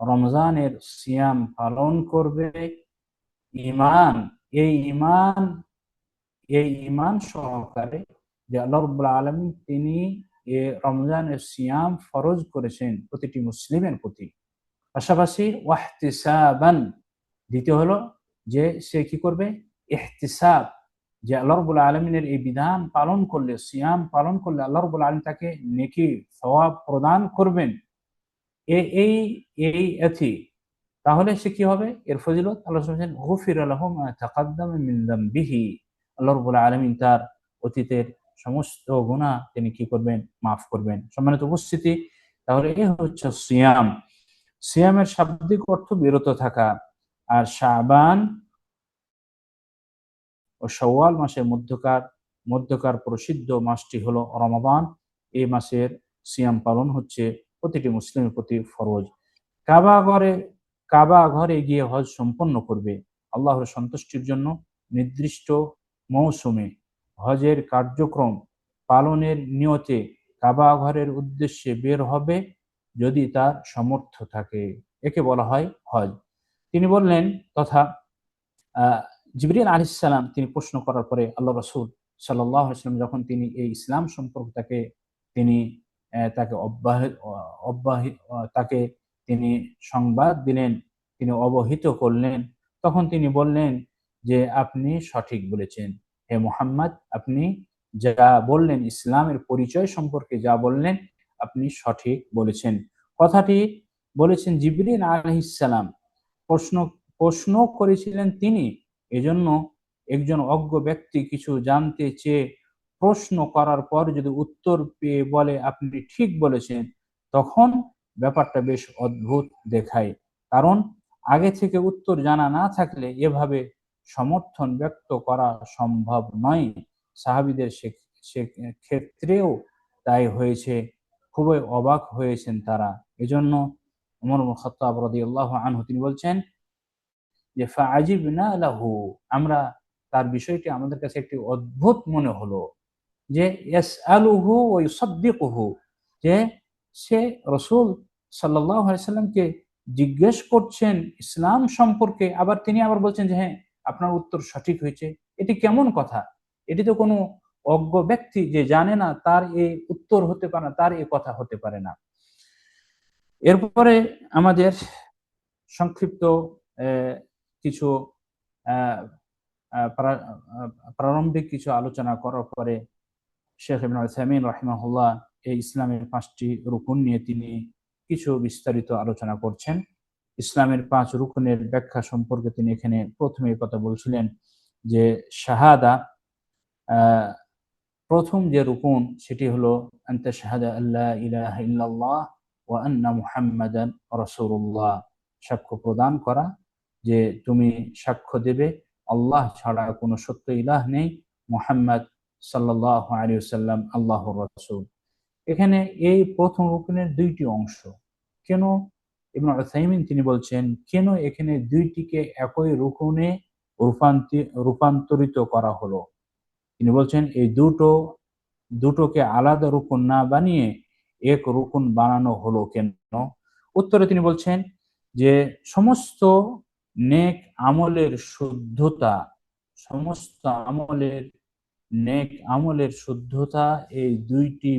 রমজানের সিয়াম পালন করবে ঈমান, এই ঈমান এই ঈমান সহকারে যে আল্লাহ রাব্বুল আলামিন তিনি রমজানের সিয়াম ফরজ করেছেন প্রতিটি মুসলিমের প্রতি। পাশাপাশি ওয়াহতিসাবান, দ্বিতীয় হলো যে সে কি করবে? ইহতিসাব, যে আল্লাহ রাব্বুল আলামিনের এই বিধান পালন করলে, সিয়াম পালন করলে আল্লাহ রাব্বুল আলামিন তাকে নেকি সওয়াব প্রদান করবেন। এই এই এথি তাহলে সে কি হবে? এর ফজিলত আল্লাহ বলেছেন গুফিরা লাহু মা তাকাদ্দামা মিন যামবিহি, আল্লাহ রাব্বুল আলামিন তার অতীতের সমস্ত গুনাহ তিনি কি করবেন? মাফ করবেন। সম্মানিত উপস্থিতি, তাহলে এ হচ্ছে সিয়াম। সিয়ামের শাব্দিক অর্থ বিরত থাকা। আর শাবান ও শাওয়াল মাসের মধ্যকার প্রসিদ্ধ মাসটি হলো রমাদান। এই মাসের সিয়াম পালন হচ্ছে প্রতিটি মুসলিমের প্রতি ফরজ। কাবা ঘরে কাবা ঘরে গিয়ে হজ সম্পন্ন করবে। আল্লাহর সন্তুষ্টির জন্য নির্দিষ্ট মৌসুমে হজের কার্যক্রম পালনের নিয়তে কাবা ঘরের উদ্দেশ্যে বের হবে যদি তার সামর্থ্য থাকে। একে বলা হয় হজ। তিনি বললেন তথা জিবরিল আলাইহিস সালাম তিনি প্রশ্ন করার পরে আল্লাহ রাসূল সাল্লাল্লাহু আলাইহি ওয়াসাল্লাম যখন তিনি এই ইসলাম সম্পর্কে তিনি তাকে তাকে তিনি সংবাদ দিলেন, তিনি অবহিত করলেন, তখন তিনি বললেন যে আপনি সঠিক বলেছেন হে মুহাম্মদ, আপনি যা বললেন ইসলামের পরিচয় সম্পর্কে যা বললেন আপনি সঠিক বলেছেন। কথাটি বলেছেন জিবরিল আলাইহিস সালাম, প্রশ্ন প্রশ্ন করেছিলেন তিনি। এজন্য একজন অজ্ঞ ব্যক্তি কিছু জানতে চেয়ে প্রশ্ন করার পর যদি উত্তর পেয়ে বলে আপনি ঠিক বলেছেন, তখন ব্যাপারটা বেশ অদ্ভুত দেখায়। কারণ আগে থেকে উত্তর জানা না থাকলে এভাবে সমর্থন ব্যক্ত করা সম্ভব নয়। সাহাবীদের সে ক্ষেত্রেও তাই হয়েছে। খুবই অবাক হয়েছেন তারা। এজন্য ওমর ইবনে খাত্তাব রাদিয়াল্লাহু আনহু তিনি বলছেন যে ফাআজিবনা লাহু, আমরা তার বিষয়টি আমাদের কাছে একটি অদ্ভুত মনে হলো যে ইয়াসআলুহু ওয়া ইউসাদ্দিকুহু, যে সে রাসূল সাল্লাল্লাহু আলাইহি সাল্লামকে জিজ্ঞেস করছেন ইসলাম সম্পর্কে, আবার তিনি আবার বলছেন যে হ্যাঁ আপনার উত্তর সঠিক হয়েছে। এটি কেমন কথা? এটি তো কোনো অজ্ঞ ব্যক্তি যে জানে না তার এই উত্তর হতে পারে না, তার এই কথা হতে পারে না। এরপরে আমাদের সংক্ষিপ্ত কিছু আহ, প্রারম্ভিক কিছু আলোচনা করার পরে শেখ ইবনে উসাইমিন রাহিমাহুল্লাহ এই ইসলামের 5টি রুকুন নিয়ে তিনি কিছু বিস্তারিত আলোচনা করছেন। ইসলামের 5 রুকুনের ব্যাখ্যা সম্পর্কে তিনি এখানে প্রথমে কথা বলছিলেন যে শাহাদা, আহ, প্রথম যে রুকুন সেটি হলো আনতা শাহাদা আল্লা ইলাহা ইল্লাল্লাহ ওয়া আন্না মুহাম্মাদান রাসূলুল্লাহ, সাক্ষ্য প্রদান করা যে তুমি সাক্ষ্য দেবে আল্লাহ ছাড়া কোনো সত্য ইলাহ নেই, মুহাম্মদ সাল্লাল্লাহু আলাইহি ওয়াসাল্লাম আল্লাহর রাসূল। এখানে এই প্রথম রুকুনের 2টি অংশ। কেন ইবনে উসাইমিন তিনি বলছেন কেন এখানে 2টিকে একই রুকুনে রূপান্তরিত করা হলো। তিনি বলছেন এই দুটোকে আলাদা রুকুন না বানিয়ে এক রুকুন বানানো হলো কেন? উত্তরে তিনি বলছেন যে সমস্ত নেক আমলের শুদ্ধতা, সমস্ত নেক আমলের শুদ্ধতা এই 2টি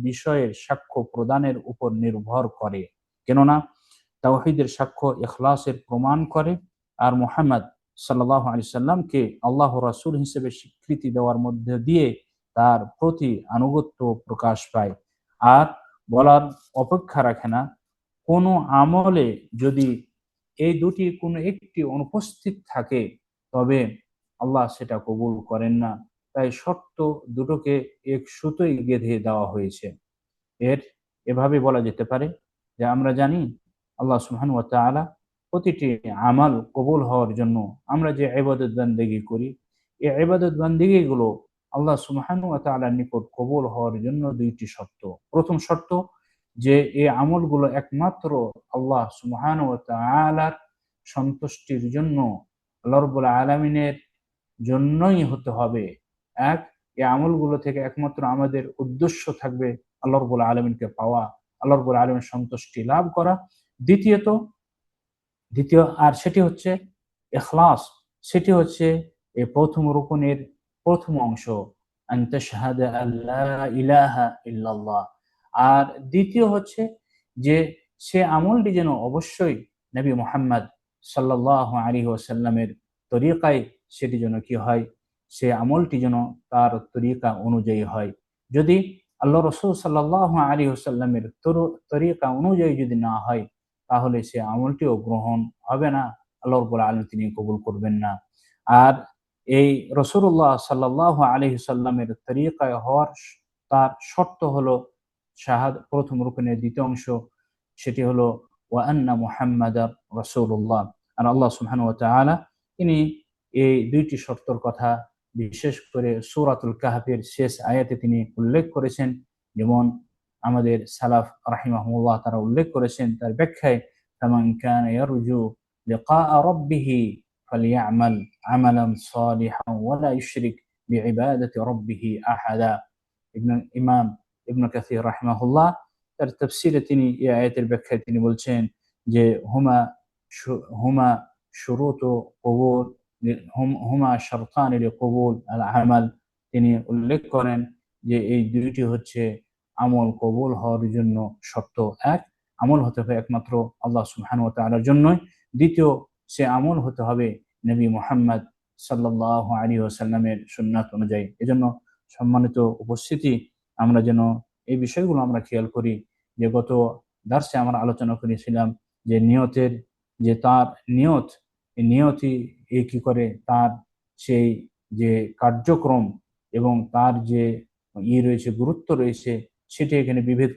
বিষয়ের সাক্ষ্য প্রদানের উপর নির্ভর করে। কেননা তাওহীদের সাক্ষ্য ইখলাসের প্রমাণ করে, আর মুহাম্মদ সাল্লাল্লাহু আলাইহি সাল্লামকে আল্লাহর রাসূল হিসেবে স্বীকৃতি দেওয়ার মধ্যে দিয়ে তার প্রতি আনুগত্য প্রকাশ পায়। আর বলার অপেক্ষা রাখে না, কোনো আমলে যদি এই দুটি কোনো একটি অনুপস্থিত থাকে তবে আল্লাহ সেটা কবুল করেন না। তাই শর্ত দুটোকে এক সুতোয় গেঁথে দেওয়া হয়েছে। এর এভাবে বলা যেতে পারে যে আমরা জানি আল্লাহ সুবহানাহু ওয়া তাআলা প্রতিটি আমাল কবুল হওয়ার জন্য আমরা যে ইবাদত বান্দেগি করি, এই ইবাদত বান্দেগি গুলো আল্লাহ সুবহানাহু ওয়া তাআলার নিকট কবুল হওয়ার জন্য 2টি শর্ত। প্রথম শর্ত যে এই আমলগুলো একমাত্র আল্লাহ সুবহানাহু ওয়া তাআলার সন্তুষ্টির জন্য, আল্লাহ রাব্বুল আলামিনের জন্যই হতে হবে। এই আমলগুলো থেকে একমাত্র আমাদের উদ্দেশ্য থাকবে আল্লাহ রাব্বুল আলামিনকে পাওয়া, আল্লাহ রাব্বুল আলামিনের সন্তুষ্টি লাভ করা। দ্বিতীয়ত দ্বিতীয় আর সেটি হচ্ছে ইখলাস। সেটি হচ্ছে এই প্রথম রুকুনের প্রথম অংশ, আন তাশহাদা আল্লা ইলাহা ইল্লাল্লাহ। আর দ্বিতীয় হচ্ছে যে সে আমলটি যেন অবশ্যই নবী মুহাম্মদ সাল্লাল্লাহু আলাইহি ওয়াসাল্লামের তরিকায় সেটি যেন কি হয়, সে আমলটি যেন তার তরিকা অনুযায়ী হয়। যদি আল্লাহ রাসূল সাল্লাল্লাহু আলাইহি ওয়াসাল্লামের তরিকা অনুযায়ী যদি না হয় তাহলে সে আমলটিও গ্রহণ হবে না, আল্লাহ রাব্বুল আলামিন তিনি কবুল করবেন না। আর এই রাসূলুল্লাহ সাল্লাল্লাহু আলাইহি সাল্লামের তরিকায় হওয়ার তার শর্ত হলো প্রথম রুকনের দ্বিতীয় অংশ, সেটি হলো ওয়া আন্না মুহাম্মাদার রাসূলুল্লাহ। আর আল্লাহ সুবহানাহু ওয়া তাআলা তিনি এই 2টি শর্তের কথা বিশেষ করে সূরাতুল কাহফের শেষ আয়াতে তিনি উল্লেখ করেছেন। যেমন আমাদের সালাফ রাহিমাহুল্লাহ তারা উল্লেখ করেছেন তার ব্যাখ্যায়, ফামান কানা ইয়ারজু লিকা রাব্বিহি ফালিয়ামাল আমালান সালিহান ওয়া লা ইউশরিক বিইবাদাতি রাব্বিহি আহাদা। ইমাম ইবনে কাসির রাহিমাহুল্লাহ তার তাফসীরে তিনি এই আয়াতের ব্যাখ্যায় তিনি বলছেন যে হুমা শুরুতু কবুল হুমা শারতান লিকবুল আল আমাল। তিনি উল্লেখ করেন যে এই 2টি হচ্ছে আমল কবুল হওয়ার জন্য শর্ত। এক, আমল হতে হবে একমাত্র আল্লাহ সুবহানাহু ওয়া তাআলার জন্যই। দ্বিতীয়, সে আমল হতে হবে নবী মুহাম্মদ সাল্লাল্লাহু আলাইহি ওয়াসাল্লামের সুন্নাত অনুযায়ী। এজন্য সম্মানিত উপস্থিতি, আমরা যেন এই বিষয়গুলো আমরা খেয়াল করি যে গত দার্সে আমরা আলোচনা করেছিলাম যে নিয়তের যে তার নিয়ত, এই নিয়তই কি করে তার সেই যে কার্যক্রম এবং তার যে রয়েছে গুরুত্ব রয়েছে সেটি এখানে বিভেদ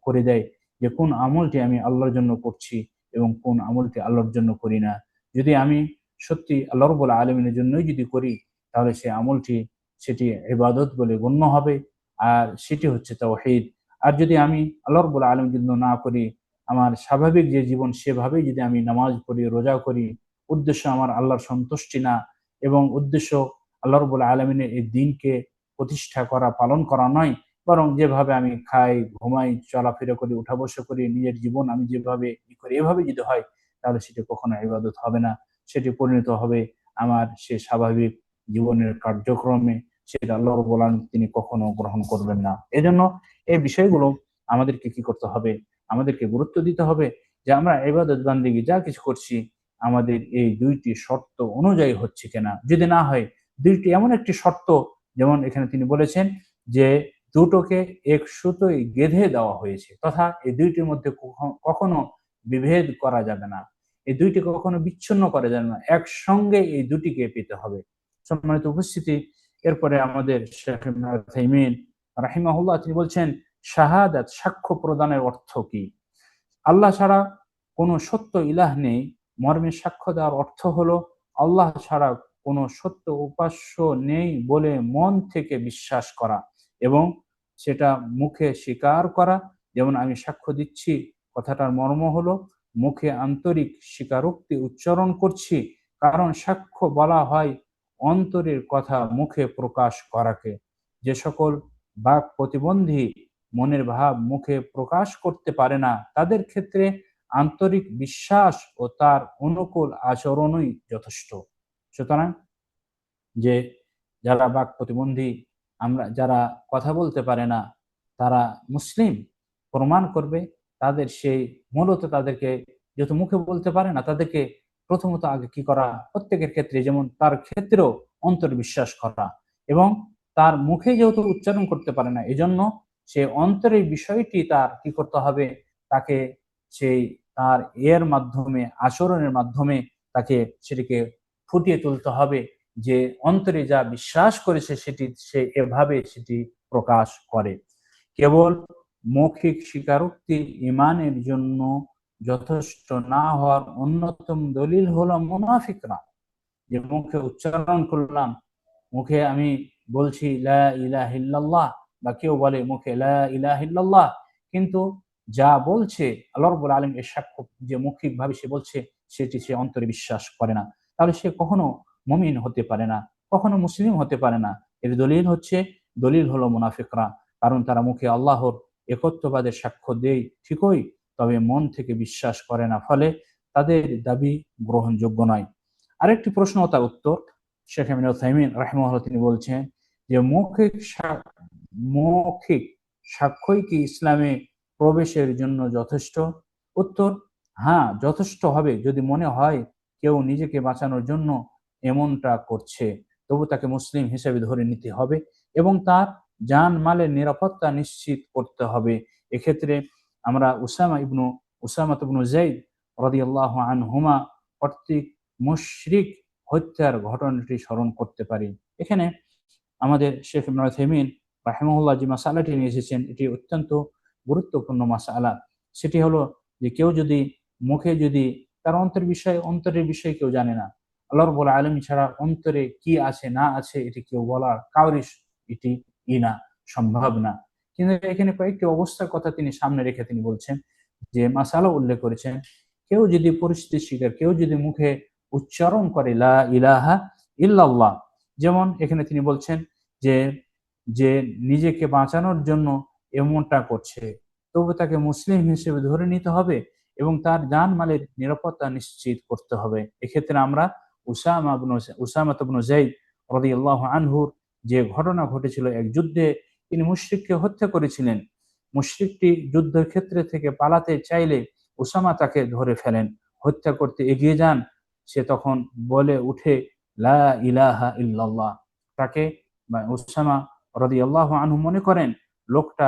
করে দেয় যে কোন আমলটি আমি আল্লাহর জন্য করছি এবং কোন আমলটি আল্লাহর জন্য করি না। যদি আমি সত্যি আল্লাহ রাব্বুল আলামিনের জন্যই যদি করি তাহলে সেই আমলটি সেটি ইবাদত বলে গণ্য হবে, আর সেটি হচ্ছে তাওহীদ। আর যদি আমি আল্লাহ রাব্বুল আলামিনের জন্য না করি, আমার স্বাভাবিক যে জীবন সেভাবেই যদি আমি নামাজ পড়ি, রোজা করি, উদ্দেশ্য আমার আল্লাহর সন্তুষ্টি না এবং উদ্দেশ্য আল্লাহ রাব্বুল আলামিনের এই দ্বীনকে প্রতিষ্ঠা করা, পালন করা নয়, বরং যেভাবে আমি খাই, ঘুমাই, চলাফেরা করি, উঠা বসা করি, নিজের জীবন আমি যেভাবে করি এভাবে যদি হয়, তাহলে সেটি কখনো ইবাদত হবে না। সেটি পরিণত হবে আমার সে স্বাভাবিক জীবনের কার্যক্রমে। সেটা আল্লাহ রাব্বুল আলামিন তিনি কখনো গ্রহণ করবেন না। এজন্য এই বিষয়গুলো আমাদেরকে কি করতে হবে? আমাদেরকে গুরুত্ব দিতে হবে যে আমরা ইবাদত বান্দেগী যা কিছু করছি আমাদের এই ২ টি শর্ত অনুযায়ী হচ্ছে কিনা। যদি না হয় ২ টি এমন একটি শর্ত, যেমন এখানে তিনি বলেছেন যে দুটোকে এক সুতোয় গেঁথে দেওয়া হয়েছে, তথা এই ২ টির মধ্যে কখনো বিভেদ করা যাবে না। এই ২ টি কখনো বিচ্ছিন্ন করা যাবে না। একসঙ্গে এই ২ টিকে পেতে হবে। সম্মানিত উপস্থিতি, এরপরে আমাদের শেখ ইবনে উথাইমিন রাহিমাহুল্লাহ তিনি বলছেন, শাহাদাত সাক্ষ্য প্রদানের অর্থ কি? আল্লাহ ছাড়া কোনো সত্য ইলাহ নেই মর্মে সাক্ষ্য দেওয়ার অর্থ হলো আল্লাহ ছাড়া কোনো সত্য উপাস্য নেই বলে মন থেকে বিশ্বাস করা এবং সেটা মুখে স্বীকার করা। যেমন আমি সাক্ষ্য দিচ্ছি, কথাটার মর্ম হলো মুখে আন্তরিক স্বীকারোক্তি উচ্চারণ করছি, কারণ সাক্ষ্য বলা হয় অন্তরের কথা মুখে প্রকাশ করাকে। যে সকল বাক প্রতিবন্ধী মনের ভাব মুখে প্রকাশ করতে পারে না, তাদের ক্ষেত্রে আন্তরিক বিশ্বাস ও তার অনুকূল আচরণই যথেষ্ট। সুতরাং যে যারা বাক প্রতিবন্ধী, আমরা যারা কথা বলতে পারে না, তারা মুসলিম প্রমাণ করবে তাদের সেই মূলত তাদেরকে, যেহেতু মুখে বলতে পারে না, তাদেরকে প্রথমত আগে কি করা, প্রত্যেকের ক্ষেত্রে যেমন তার ক্ষেত্রেও অন্তর বিশ্বাস করা এবং তার মুখে যেহেতু উচ্চারণ করতে পারে না, এজন্য সে অন্তরের বিষয়টি তার কি করতে হবে, তাকে সেই তার এর মাধ্যমে আচরণের মাধ্যমে তাকে সেটিকে ফুটিয়ে তুলতে হবে যে অন্তরে যা বিশ্বাস করেছে সেটি সে এভাবে সেটি প্রকাশ করে। কেবল মৌখিক স্বীকারোক্তি ইমানের জন্য যথেষ্ট না হওয়ার অন্যতম দলিল হলো মুনাফিকরা। যে মুখে উচ্চারণ করলাম, মুখে আমি বলছি লা ইলাহা ইল্লাল্লাহ, বা কেউ বলে মুখে লা ইলাহা ইল্লাল্লাহ, কিন্তু যা বলছে আল্লাহ রাব্বুল আলামিন এর সাক্ষ্য যে মৌখিক ভাবে সে বলছে সেটি সে অন্তরে বিশ্বাস করে না, তাহলে সে কখনো মুমিন হতে পারে না, কখনো মুসলিম হতে পারে না। এর দলিল হলো মুনাফিকরা। কারণ তারা মুখে আল্লাহর একত্ববাদের সাক্ষ্য দেয় ঠিকই, তবে মন থেকে বিশ্বাস করে না, ফলে তাদের দাবি গ্রহণযোগ্য নয়। আরেকটি প্রশ্ন ও তার উত্তর, শেখ ইবনে উথাইমিন রাহিমাহুল্লাহ তিনি বলছেন যে মৌখিক সাক্ষ্যই কি ইসলামে প্রবেশের জন্য যথেষ্ট? উত্তর, হ্যাঁ, যথেষ্ট হবে যদি মনে হয় কেউ নিজেকে বাঁচানোর জন্য এমনটা করছে, তবু তাকে মুসলিম হিসেবে ধরে নিতে হবে এবং তার জান মালের নিরাপত্তা নিশ্চিত করতে হবে। এক্ষেত্রে আমরা উসামা ইবনু যায়েদ রাদিয়াল্লাহু আনহুমা কর্তৃক মুশরিক হত্যার ঘটনাটি স্মরণ করতে পারি। এখানে আমাদের শেখ ইবনে উথাইমিন রাহিমাহুল্লাহ যে মাসালাটি নিয়ে এসেছেন এটি অত্যন্ত গুরুত্বপূর্ণ মাসালা। সেটি হলো যে কেউ যদি মুখে যদি তার অন্তরের বিষয় কেউ জানে না, আল্লাহ রাব্বুল আলামিন ছাড়া অন্তরে কি আছে না আছে এটি কেউ বলার কাউরি এটি না, সম্ভব না। কিন্তু এখানে কয়েকটি অবস্থার কথা তিনি সামনে রেখে তিনি বলছেন যে মাসালা উল্লেখ করেছেন, কেউ যদি পরিস্থিতি স্বীকার, কেউ যদি মুখে উচ্চারণ করে লা ইলাহা ইল্লাল্লাহ, যেমন এখানে তিনি বলছেন যে যে নিজেকে বাঁচানোর জন্য এমনটা করছে, তবু তাকে মুসলিম হিসেবে ধরে নিতে হবে এবং তার জান মালের নিরাপত্তা নিশ্চিত করতে হবে। এক্ষেত্রে আমরা উসামা ইবনু যায়েদ রাদিয়াল্লাহু আনহুর যে ঘটনা ঘটেছিল, এক যুদ্ধে তিনি মুশরিককে হত্যা করেছিলেন। মুশরিকটি যুদ্ধের ক্ষেত্রে থেকে পালাতে চাইলে উসামা তাকে ধরে ফেলেন, হত্যা করতে এগিয়ে যান। সে তখন বলে উঠে লা ইলাহা ইল্লাল্লাহ। তাকে উসামা রাদিয়াল্লাহু আনহু মনে করেন লোকটা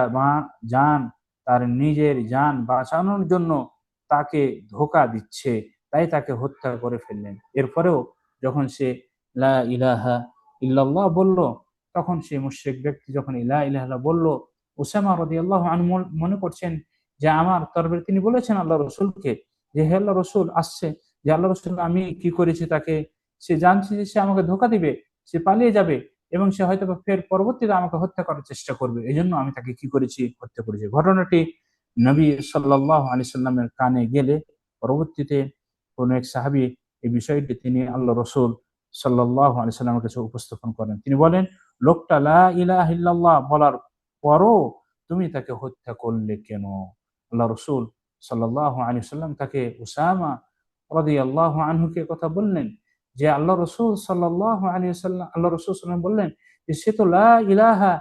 তার নিজের জান বাঁচানোর জন্য তাকে ধোঁকা দিচ্ছে, তাই তাকে হত্যা করে ফেললেন। এরপরেও যখন সে লা ইলাহা ইল্লাল্লাহ বলল, তখন সেই মুশরিক ব্যক্তি যখন লা ইলাহা ইল্লাল্লাহ বলল, উসামা রাদিয়াল্লাহু আনহু মনে করছেন যে আমার তরবারি, তিনি বলেছেন আল্লাহ রসুলকে যে হে আল্লাহ রসুল আসছে, যে আল্লাহ রসুল আমি কি করেছি তাকে, সে জানছে যে সে আমাকে ধোঁকা দিবে, সে পালিয়ে যাবে এবং সে হয়তো ফের পরবর্তীতে আমাকে হত্যা করার চেষ্টা করবে, এই জন্য আমি তাকে কি করেছি, হত্যা করেছি। ঘটনাটি নবী সাল্লাল্লাহু আলাইহি সাল্লামের কানে গেলে পরবর্তীতে কোন এক সাহাবী এই বিষয়টি তিনি আল্লাহ রসুল সাল্লাল্লাহু আলাইহি সাল্লামের কাছে উপস্থাপন করেন। তিনি বলেন লোকটা লা ইলাহা ইল্লাল্লাহ বলার পরও তুমি তাকে হত্যা করলে কেন? আল্লাহ রসুল সাল্লাল্লাহু আলাইহি সাল্লাম তাকে উসামা রাদিয়াল্লাহু আনহুকে কথা বললেন যে আল্লাহ রসুল সাল্লাল্লাহু আলাইহি সাল্লাম, আল্লাহ রসুল সাল্লাম বললেন যে সে তো লা ইলাহা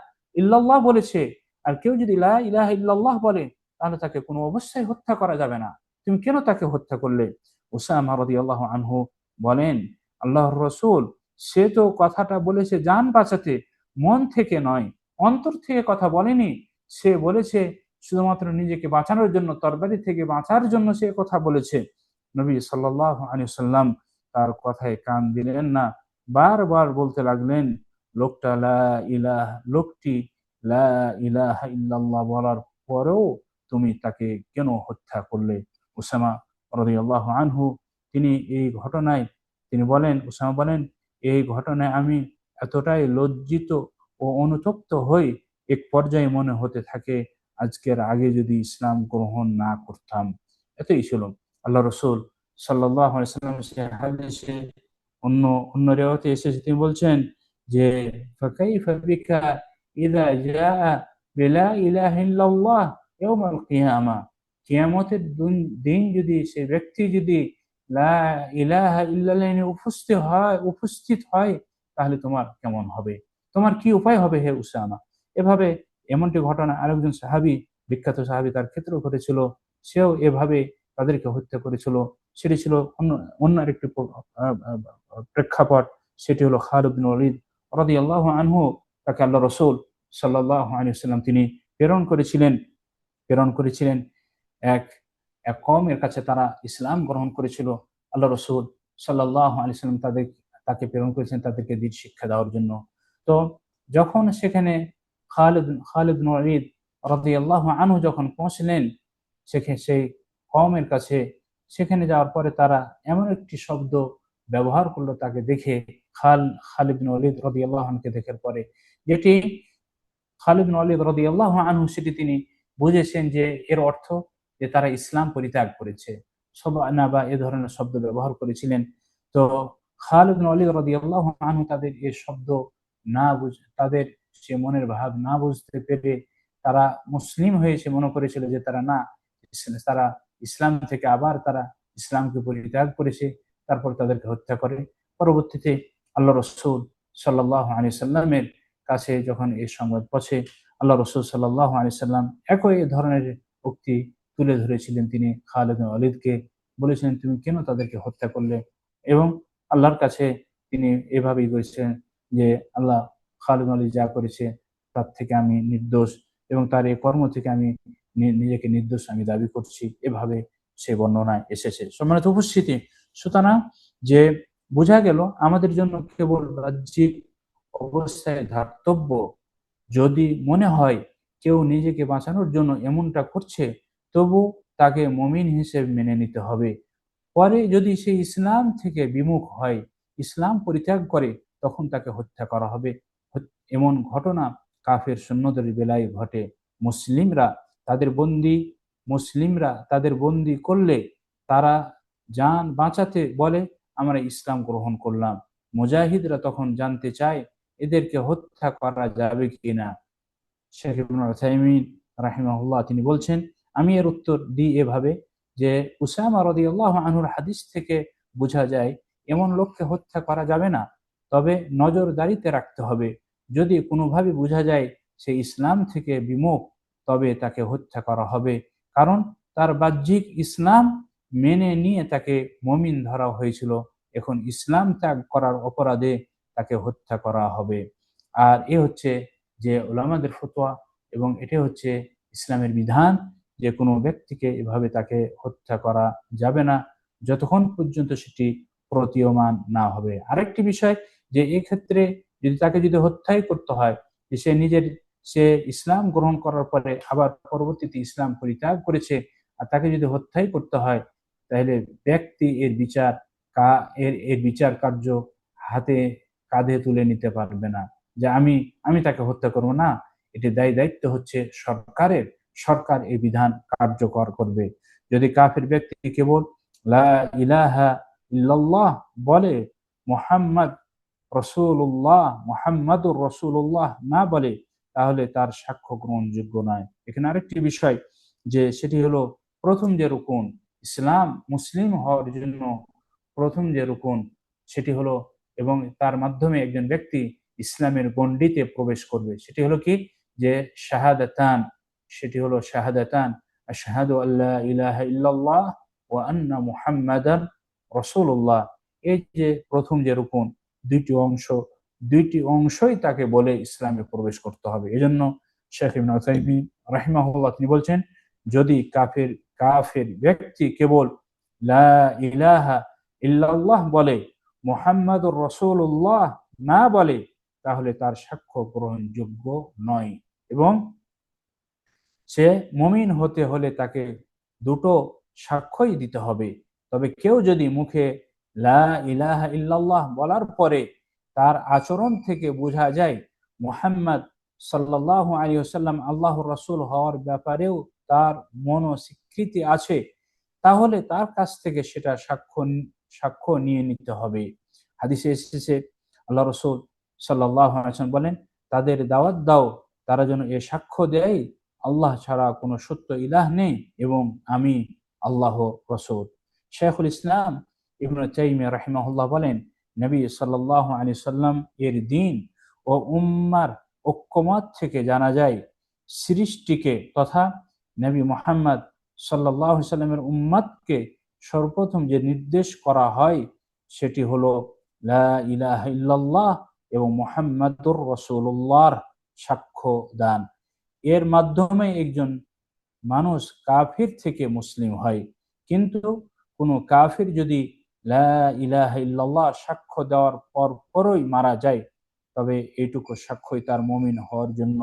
ইল্লাল্লাহ বলেছে, আর কেউ যদি লা ইলাহা ইল্লাল্লাহ বলে তাহলে তাকে কোনো অবস্থায় হত্যা করা যাবে না, তুমি কেন তাকে হত্যা করলে? উসামা রাদিয়াল্লাহু আনহু বলেন, আল্লাহর রসুল, সে তো কথাটা বলেছে জান বাঁচাতে, মন থেকে নয়, অন্তর থেকে কথা বলেনি। সে বলেছে শুধুমাত্র নিজেকে বাঁচানোর জন্য, তরবারি থেকে বাঁচার জন্য সে কথা বলেছে। নবী সাল্লাল্লাহু আলাইহি ওয়াসাল্লাম তার কথায় কান দিলেন না, বারবার বলতে লাগলেন, লোকটি লা ইলাহা ইল্লাল্লাহ বলার পরেও তুমি তাকে কেন হত্যা করলে? উসামা রাদিয়াল্লাহু আনহু তিনি এই ঘটনায় তিনি বলেন, উসামা বলেন, এই ঘটনায় আমি এতটাই লজ্জিত ও অনুতপ্ত হই, এক পর্যায়ে মনে হতে থাকে আজকের আগে যদি ইসলাম গ্রহণ না করতাম। এতই ছিল। আল্লাহ রসুল সাল্লাল্লাহু আলাইহি ওয়াসাল্লাম সে হাদিসে অন্য অন্য রিওয়ায়াতে এসেছে, তিনি বলছেন যে ফাকাইফা বিকা ইযা জাআ বিলা ইলাহা ইল্লাল্লাহ ইয়াউমাল কিয়ামা, কিয়ামতের দিন যদি সে ব্যক্তি যদি লা ইলাহা ইল্লাল্লাহ নিয়ে উপস্থিত হয় তাহলে তোমার কেমন হবে, তোমার কি উপায় হবে হে উসামা? এভাবে এমনটি ঘটনা আরেকজন সাহাবী, বিখ্যাত সাহাবী, তার ক্ষেত্রেও ঘটেছিল। সেও এভাবে তাদেরকে হত্যা করেছিল। সেটি ছিল অন্য অন্য আরেকটি প্রেক্ষাপট। সেটি হলো খালিদ বিন ওয়ালিদ রাদিয়াল্লাহু আনহু। তাকে আল্লাহ রাসূল সাল্লাল্লাহু আলাইহি ওয়াসাল্লাম তিনি প্রেরণ করেছিলেন এক এক কওমের কাছে। তারা ইসলাম গ্রহণ করেছিল। আল্লাহ রাসূল সাল্লাল্লাহু আলাইহি ওয়াসাল্লাম তাকে প্রেরণ করেছেন তাদেরকে দ্বীন শিক্ষা দেওয়ার জন্য। তো যখন সেখানে খালিদ বিন ওয়ালিদ রাদিয়াল্লাহু আনহু যখন পৌঁছলেন সেই কওমের কাছে, সেখানে যাওয়ার পরে তারা এমন একটি শব্দ ব্যবহার করলো তাকে দেখে, খালিদ বিন ওয়ালিদ রাদিয়াল্লাহু আনহুকে দেখার পরে, যেটি খালিদ বিন ওয়ালিদ রাদিয়াল্লাহু আনহু সেটি তিনি বুঝেছেন যে এর অর্থ যে তারা ইসলাম পরিত্যাগ করেছে, সবানা বা এ ধরনের শব্দ ব্যবহার করেছিলেন। তো খালিদ বিন ওয়ালিদ রাদিয়াল্লাহু আনহু তাদের এই শব্দ না বুঝে, তাদের সে মনের ভাব না বুঝতে পেরে তারা মুসলিম হয়েছে মনে করেছিল যে তারা ইসলাম থেকে আবার তারা ইসলামকে পরিত্যাগ করেছে। তারপর তাদেরকে হত্যা করে। পরবর্তীতে আল্লাহ রসুল সাল্লাল্লাহু আলাইহি সাল্লামের কাছে যখন এই সংবাদ পৌঁছে, আল্লাহ রসুল সাল্লাল্লাহু আলাইহি সাল্লাম একই ধরনের উক্তি তুলে ধরেছিলেন। তিনি খালিদ বিন ওয়ালিদকে বলেছিলেন, তুমি কেন তাদেরকে হত্যা করলে? এবং আল্লাহর কাছে তিনি এভাবেই বলেছেন যে আল্লাহ, খালিদ বিন ওয়ালিদ যা করেছে তার থেকে আমি নির্দোষ, এবং তার এই কর্ম থেকে আমি নিজেকে নির্দোষ আমি দাবি করছি। এভাবে সে বর্ণনায় এসেছে। সম্মানিত উপস্থিতি, সুতরাং যে বোঝা গেল আমাদের জন্য কেবল বাহ্যিক অবস্থায় ধার্তব্য, যদি মনে হয় কেউ নিজেকে বাঁচানোর জন্য এমনটা করছে, তবু তাকে মুমিন হিসেবে মেনে নিতে হবে। পরে যদি সে ইসলাম থেকে বিমুখ হয়, ইসলাম পরিত্যাগ করে, তখন তাকে হত্যা করা হবে। এমন ঘটনা কাফের সৈন্যদের বেলায় ঘটে। মুসলিমরা তাদের বন্দি করলে তারা জান বাঁচাতে বলে আমরা ইসলাম গ্রহণ করলাম। মুজাহিদরা তখন জানতে চায় এদেরকে হত্যা করা যাবে কিনা। শেখ ইবনে উসাইমিন রাহিমাহুল্লাহ তিনি বলছেন, আমি এর উত্তর দিই এভাবে যে উসামা রাদিয়াল্লাহু আনহুর হাদিস থেকে বোঝা যায় এমন লোককে হত্যা করা যাবে না, তবে নজরদারিতে রাখতে হবে। যদি কোনোভাবে বোঝা যায় সে ইসলাম থেকে বিমুখ, তবে তাকে হত্যা করা হবে, কারণ তার বাহ্যিক ইসলাম মেনে নিয়ে তাকে মুমিন ধরা হয়েছিল। এখন ইসলাম ত্যাগ করার অপরাধে তাকে হত্যা করা হবে। আর এ হচ্ছে যে উলামাদের ফতোয়া, এবং এটা হচ্ছে ইসলামের বিধান যে কোনো ব্যক্তিকে এভাবে তাকে হত্যা করা যাবে না যতক্ষণ পর্যন্ত সেটি প্রতীয়মান না হবে। আরেকটি বিষয় যে এক্ষেত্রে যদি হত্যাই করতে হয়, যে সে ইসলাম গ্রহণ করার পরে আবার পরবর্তীতে ইসলাম পরিত্যাগ করেছে, আর তাকে যদি হত্যাই করতে হয়, তাহলে ব্যক্তি এর বিচার কার্য হাতে কাঁধে তুলে নিতে পারবে না যে আমি তাকে হত্যা করব না। এটি দায়িত্ব হচ্ছে সরকারের। সরকার এই বিধান কার্যকর করবে। যদি কাফের ব্যক্তি কেবল লা ইলাহা ইল্লাল্লাহ বলে, মুহাম্মাদুর রাসূলুল্লাহ না বলে, তাহলে তার সাক্ষ্য গ্রহণযোগ্য নয়। এখানে আরেকটি বিষয়, যে সেটি হলো প্রথম যে রুকুন, ইসলাম মুসলিম হওয়ার জন্য প্রথম যে রুকুন সেটি হলো, এবং তার মাধ্যমে একজন ব্যক্তি ইসলামের গণ্ডিতে প্রবেশ করবে, সেটি হলো কি, যে শাহাদাতান, সেটি হলো শাহাদাতান, আশহাদু আল্লা ইলাহা ইল্লাল্লাহ ওয়া আন্না মুহাম্মাদান রাসূলুল্লাহ। এই যে প্রথম যে রুকুন, দুইটি অংশ, দুইটি অংশই তাকে বলে ইসলামে প্রবেশ করতে হবে। এজন্য শেখ ইবনে উসাইমিন রাহিমাহুল্লাহ তিনি বলছেন, যদি কাফের কাফের ব্যক্তি কেবল লা ইলাহা ইল্লাল্লাহ বলে, মুহাম্মাদুর রাসূলুল্লাহ না বলে, তাহলে তার সাক্ষ্য গ্রহণযোগ্য নয়। এবং সে মুমিন হতে হলে তাকে দুটো সাক্ষ্যই দিতে হবে। তবে কেউ যদি মুখে লা ইলাহা ইল্লাল্লাহ বলার পরে তার আচরণ থেকে বোঝা যায় মুহাম্মদ সাল্লাল্লাহু আলাইহি ওয়াসাল্লাম আল্লাহর রাসূল হওয়ার ব্যাপারেও তার মনোস্বীকৃতি আছে, তাহলে তার কাছ থেকে সেটা সাক্ষ্য নিয়ে নিতে হবে। হাদিসে এসেছে, আল্লাহ রাসূল সাল্লাল্লাহু আলাইহি ওয়াসাল্লাম বলেন, তাদের দাওয়াত দাও, তারা যেন এ সাক্ষ্য দেয় আল্লাহ ছাড়া কোনো সত্য ইলাহ নেই এবং আমি আল্লাহ রাসূল। শাইখুল ইসলাম ইবনে তাইমিয়া রাহিমাহুল্লাহ বলেন, নবী সাল্লাল্লাহু আলাইহি সাল্লাম এর দ্বীন ও উম্মার ঐক্যমত থেকে জানা যায় সৃষ্টিকে তথা নবী মুহাম্মদ সাল্লাল্লাহু আলাইহি সাল্লামের উম্মতকে সর্বপ্রথম যে নির্দেশ করা হয় সেটি হলো লা ইলাহা ইল্লাল্লাহ এবং মুহাম্মাদুর রাসূলুল্লাহর সাক্ষ্য দান। এর মাধ্যমে একজন মানুষ কাফির থেকে মুসলিম হয়। কিন্তু কোনো কাফির যদি লা ইলাহা ইল্লাল্লাহ সাক্ষ্য দেওয়ার পরই মারা যায়, তবে এইটুকু সাক্ষ্যই তার মুমিন হওয়ার জন্য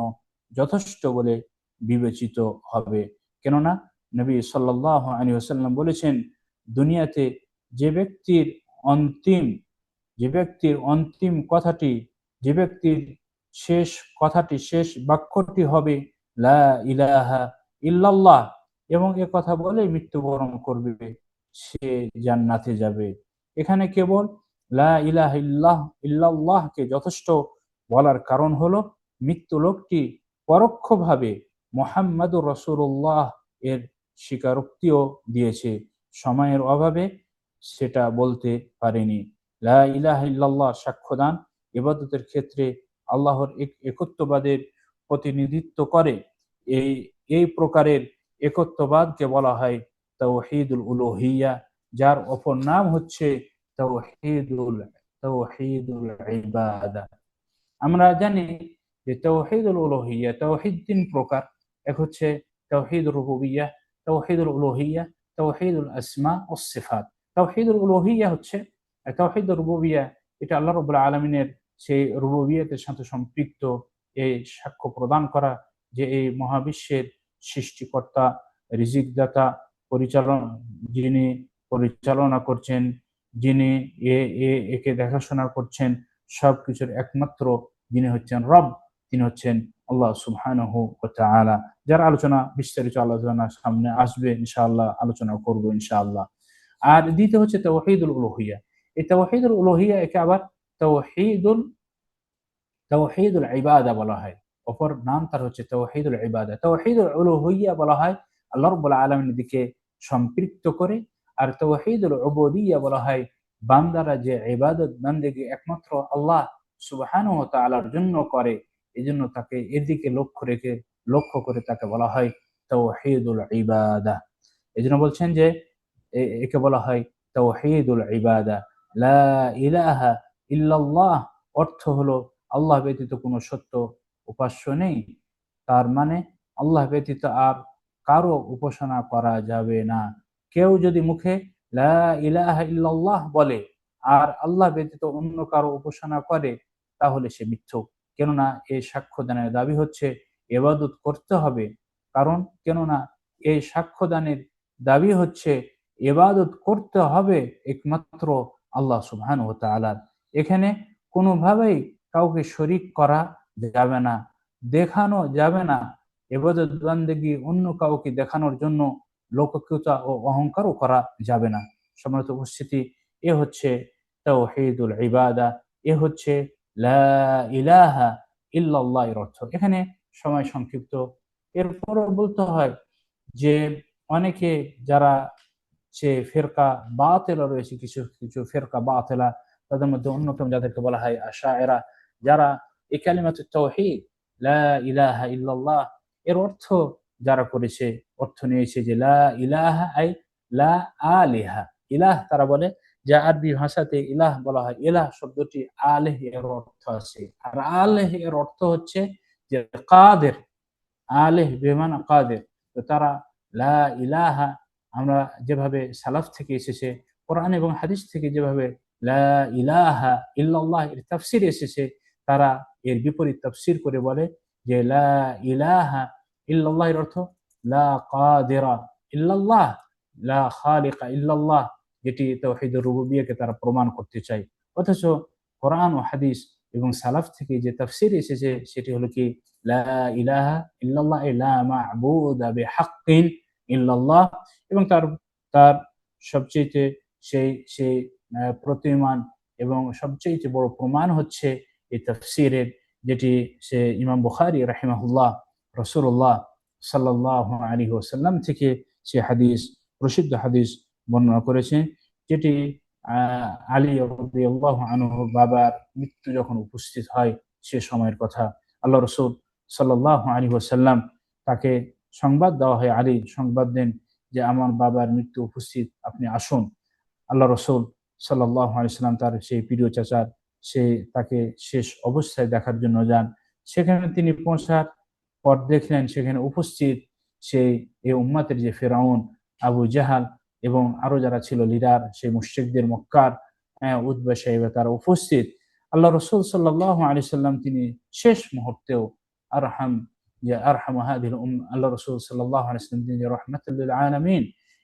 যথেষ্ট বলে বিবেচিত হবে। কেননা নবী সাল্লাল্লাহু আলাইহি ওয়াসাল্লাম বলেছেন, দুনিয়াতে যে ব্যক্তির অন্তিম যে ব্যক্তির অন্তিম কথাটি, যে ব্যক্তির শেষ কথাটি, শেষ বাক্যটি হবে লা ইলাহা ইল্লাল্লাহ এবং এ কথা বলে মৃত্যুবরণ করবে, সে জান্নাতে যাবে। এখানে কেবল লা ইলাহা ইল্লাল্লাহকে যথেষ্ট বলার কারণ হলো মৃত্যু লোকটি পরোক্ষভাবে মুহাম্মাদুর রাসূলুল্লাহ এর স্বীকারোক্তিও দিয়েছে, সময়ের অভাবে সেটা বলতে পারেনি। লা ইলাহা ইল্লাল্লাহ সাক্ষ্যদান ইবাদতের ক্ষেত্রে আল্লাহর একত্ববাদের প্রতিনিধিত্ব করে। এই এই প্রকারের একত্ববাদকে বলা হয় তাওহীদুল উলুহিয়্যাহ, যার অপর নাম হচ্ছে তাওহীদুল তাওহীদুল ইবাদা। আমরা জানি যে তাওহীদুল উলুহিয়্যাহ, তাওহীদ তিন প্রকার। এক হচ্ছে তাওহীদুর রুবুবিয়্যাহ, তাওহীদুল উলুহিয়্যাহ, তাওহীদুল আসমা ওয়াস সিফাত। তাওহীদুল উলুহিয়্যাহ হচ্ছে, তাওহীদুর রুবুবিয়্যাহ এটা আল্লাহ রাব্বুল আলামিনের সেই রুবুবিয়তের সাথে সম্পৃক্ত এই সাক্ষ্য প্রদান করা যে এই মহাবিশ্বের সৃষ্টিকর্তা, রিজিক দাতা, পরিচালনা, যিনি পরিচালনা করছেন, যিনি একে দেখাশোনা করছেন, সবকিছুর একমাত্র যিনি হচ্ছেন রব, তিনি হচ্ছেন আল্লাহ সুবহানাহু ওয়া তাআলা, যার আলোচনা বিস্তারিত আলোচনা সামনে আসবে ইনশাআল্লাহ, আলোচনা করব ইনশাআল্লাহ। আর দ্বিতীয় হচ্ছে তাওহীদুল উলুহিয়্যাহ। এই তাওহীদুল উলুহিয়্যাহ একে আবার তাওহীদুল তাওহীদুল ইবাদা বলা হয়। অপর নাম তার হচ্ছে তাওহীদুল ইবাদা। তাওহীদুল উলুহিয়্যাহ বলা হয় আল্লাহ রাব্বুল আলামিনের দিকে সম্পৃক্ত করে, আর তাওহীদুল উবুদিয়্যাহ বলা হয় বান্দারা যে ইবাদত বান্দেগি একমাত্র আল্লাহ সুবহানাহু ওয়া তাআলার জন্য করে, এজন্য তাকে এর দিকে লক্ষ্য করে তাকে বলা হয় তাওহীদুল ইবাদা। এজন্য বলছেন যে একে বলা হয় তাওহীদুল ইবাদা। লা ইলাহা ইল্লাল্লাহ অর্থ হলো আল্লাহ ব্যতীত কোনো সত্য উপাস্য নেই, তার মানে আল্লাহ ব্যতীত আর কারো উপাসনা করা যাবে না। কেউ যদি মুখে লা ইলাহা ইল্লাল্লাহ বলে আর আল্লাহ ব্যতীত অন্য কারো উপাসনা করে, তাহলে সে মিথ্যুক। কেননা এই সাক্ষ্যদানের দাবি হচ্ছে ইবাদত করতে হবে, কারণ কেননা এই সাক্ষ্যদানের দাবি হচ্ছে ইবাদত করতে হবে একমাত্র আল্লাহ সুবহানাহু ওয়া তাআলার। এখানে কোনোভাবেই কাউকে শরীক করা যাবে না, দেখানো যাবে না। ইবাদত বান্দেগী অন্য কাউকে দেখানোর জন্য লোককৃতা ও অহংকারও করা যাবে না। সম্মানিত উপস্থিতি, এ হচ্ছে তাওহীদুল ইবাদা, এ হচ্ছে লা ইলাহা ইল্লাল্লাহ এর অর্থ। এখানে সময় সংক্ষিপ্ত। এরপরও বলতে হয় যে অনেকে যারা সে ফেরকা বাতিলা রয়েছে, কিছু কিছু ফেরকা বাতিলা, তাদের মধ্যে অন্যতম যাদেরকে বলা হয় আশায়েরা, যারা এই কালিমাতুত তাওহীদ লা ইলাহা ইল্লাল্লাহ এর অর্থ যারা করেছে, অর্থ নিয়েছে যে লা ইলাহা আই লা আলিহা। ইলাহ তারা বলে, যে আরবি ভাষাতে ইলাহ বলা হয়, ইলাহ শব্দটি আলেহ এর অর্থ আছে, আর আলেহ এর অর্থ হচ্ছে যে কাদের, আলেহ বেমানা কাদের। তো তারা লা ইলাহা, আমরা যেভাবে সালাফ থেকে এসেছে, কোরআন এবং হাদিস থেকে যেভাবে লা ইলাহা ইল্লাল্লাহ এর তাফসির এসেছে, তারা এর বিপরীত তাফসির করে বলে যে লা ইলাহা ইল্লাল্লাহ এর অর্থ লা কাদিরা ইল্লাল্লাহ, লা খালিকা ইল্লাল্লাহ, যেটি তাওহীদুর রুবুবিয়্যাহকে তারা প্রমাণ করতে চায়। অথচ কোরআন ও হাদিস এবং সালাফ থেকে যে তাফসির এসেছে সেটি হলো কি লা ইলাহা ইল্লাল্লাহ লা মা'বুদা বিহাক্কিন ইল্লাল্লাহ, এবং তার তার সবচেয়ে সেই প্রতিমান এবং সবচেয়ে বড় প্রমাণ হচ্ছে এই তাফসিরের, যেটি সে ইমাম বুখারী রাহিমাহুল্লাহ রাসূলুল্লাহ সাল্লাল্লাহু আলাইহি ওয়াসাল্লাম থেকে সে হাদিস, প্রসিদ্ধ হাদিস বর্ণনা করেছেন, যেটি আলী রাদিয়াল্লাহু আনহুর বাবার মৃত্যু যখন উপস্থিত হয় সে সময়ের কথা। আল্লাহ রাসূল সাল্লাল্লাহু আলাইহি ওয়াসাল্লাম তাকে সংবাদ দেওয়া হয়, আলী সংবাদ দেন যে আমার বাবার মৃত্যু উপস্থিত, আপনি আসুন। আল্লাহ রাসূল সাল্লাল্লাহু আলাইহি ওয়াসাল্লাম তার সেই প্রিয় চাচার সে তাকে শেষ অবস্থায় দেখার জন্য যান। সেখানে তিনি পৌঁছার পর দেখলেন সেখানে উপস্থিত সেই এই উম্মতের যে ফিরআউন, আবু জাহাল এবং আরো যারা ছিল লিডার, সেই মুশরিকদের মক্কার উতবা সাহেবা তারা উপস্থিত। আল্লাহ রাসূল সাল্লাল্লাহু আলাইহি ওয়াসাল্লাম তিনি শেষ মুহূর্তেও আরহাম, যে আরহাম হাদিল আল্লাহ রাসূল সাল্লাল্লাহু আলাইহি ওয়াসাল্লাম তিনি রাহমাতুল লিল আলামিন,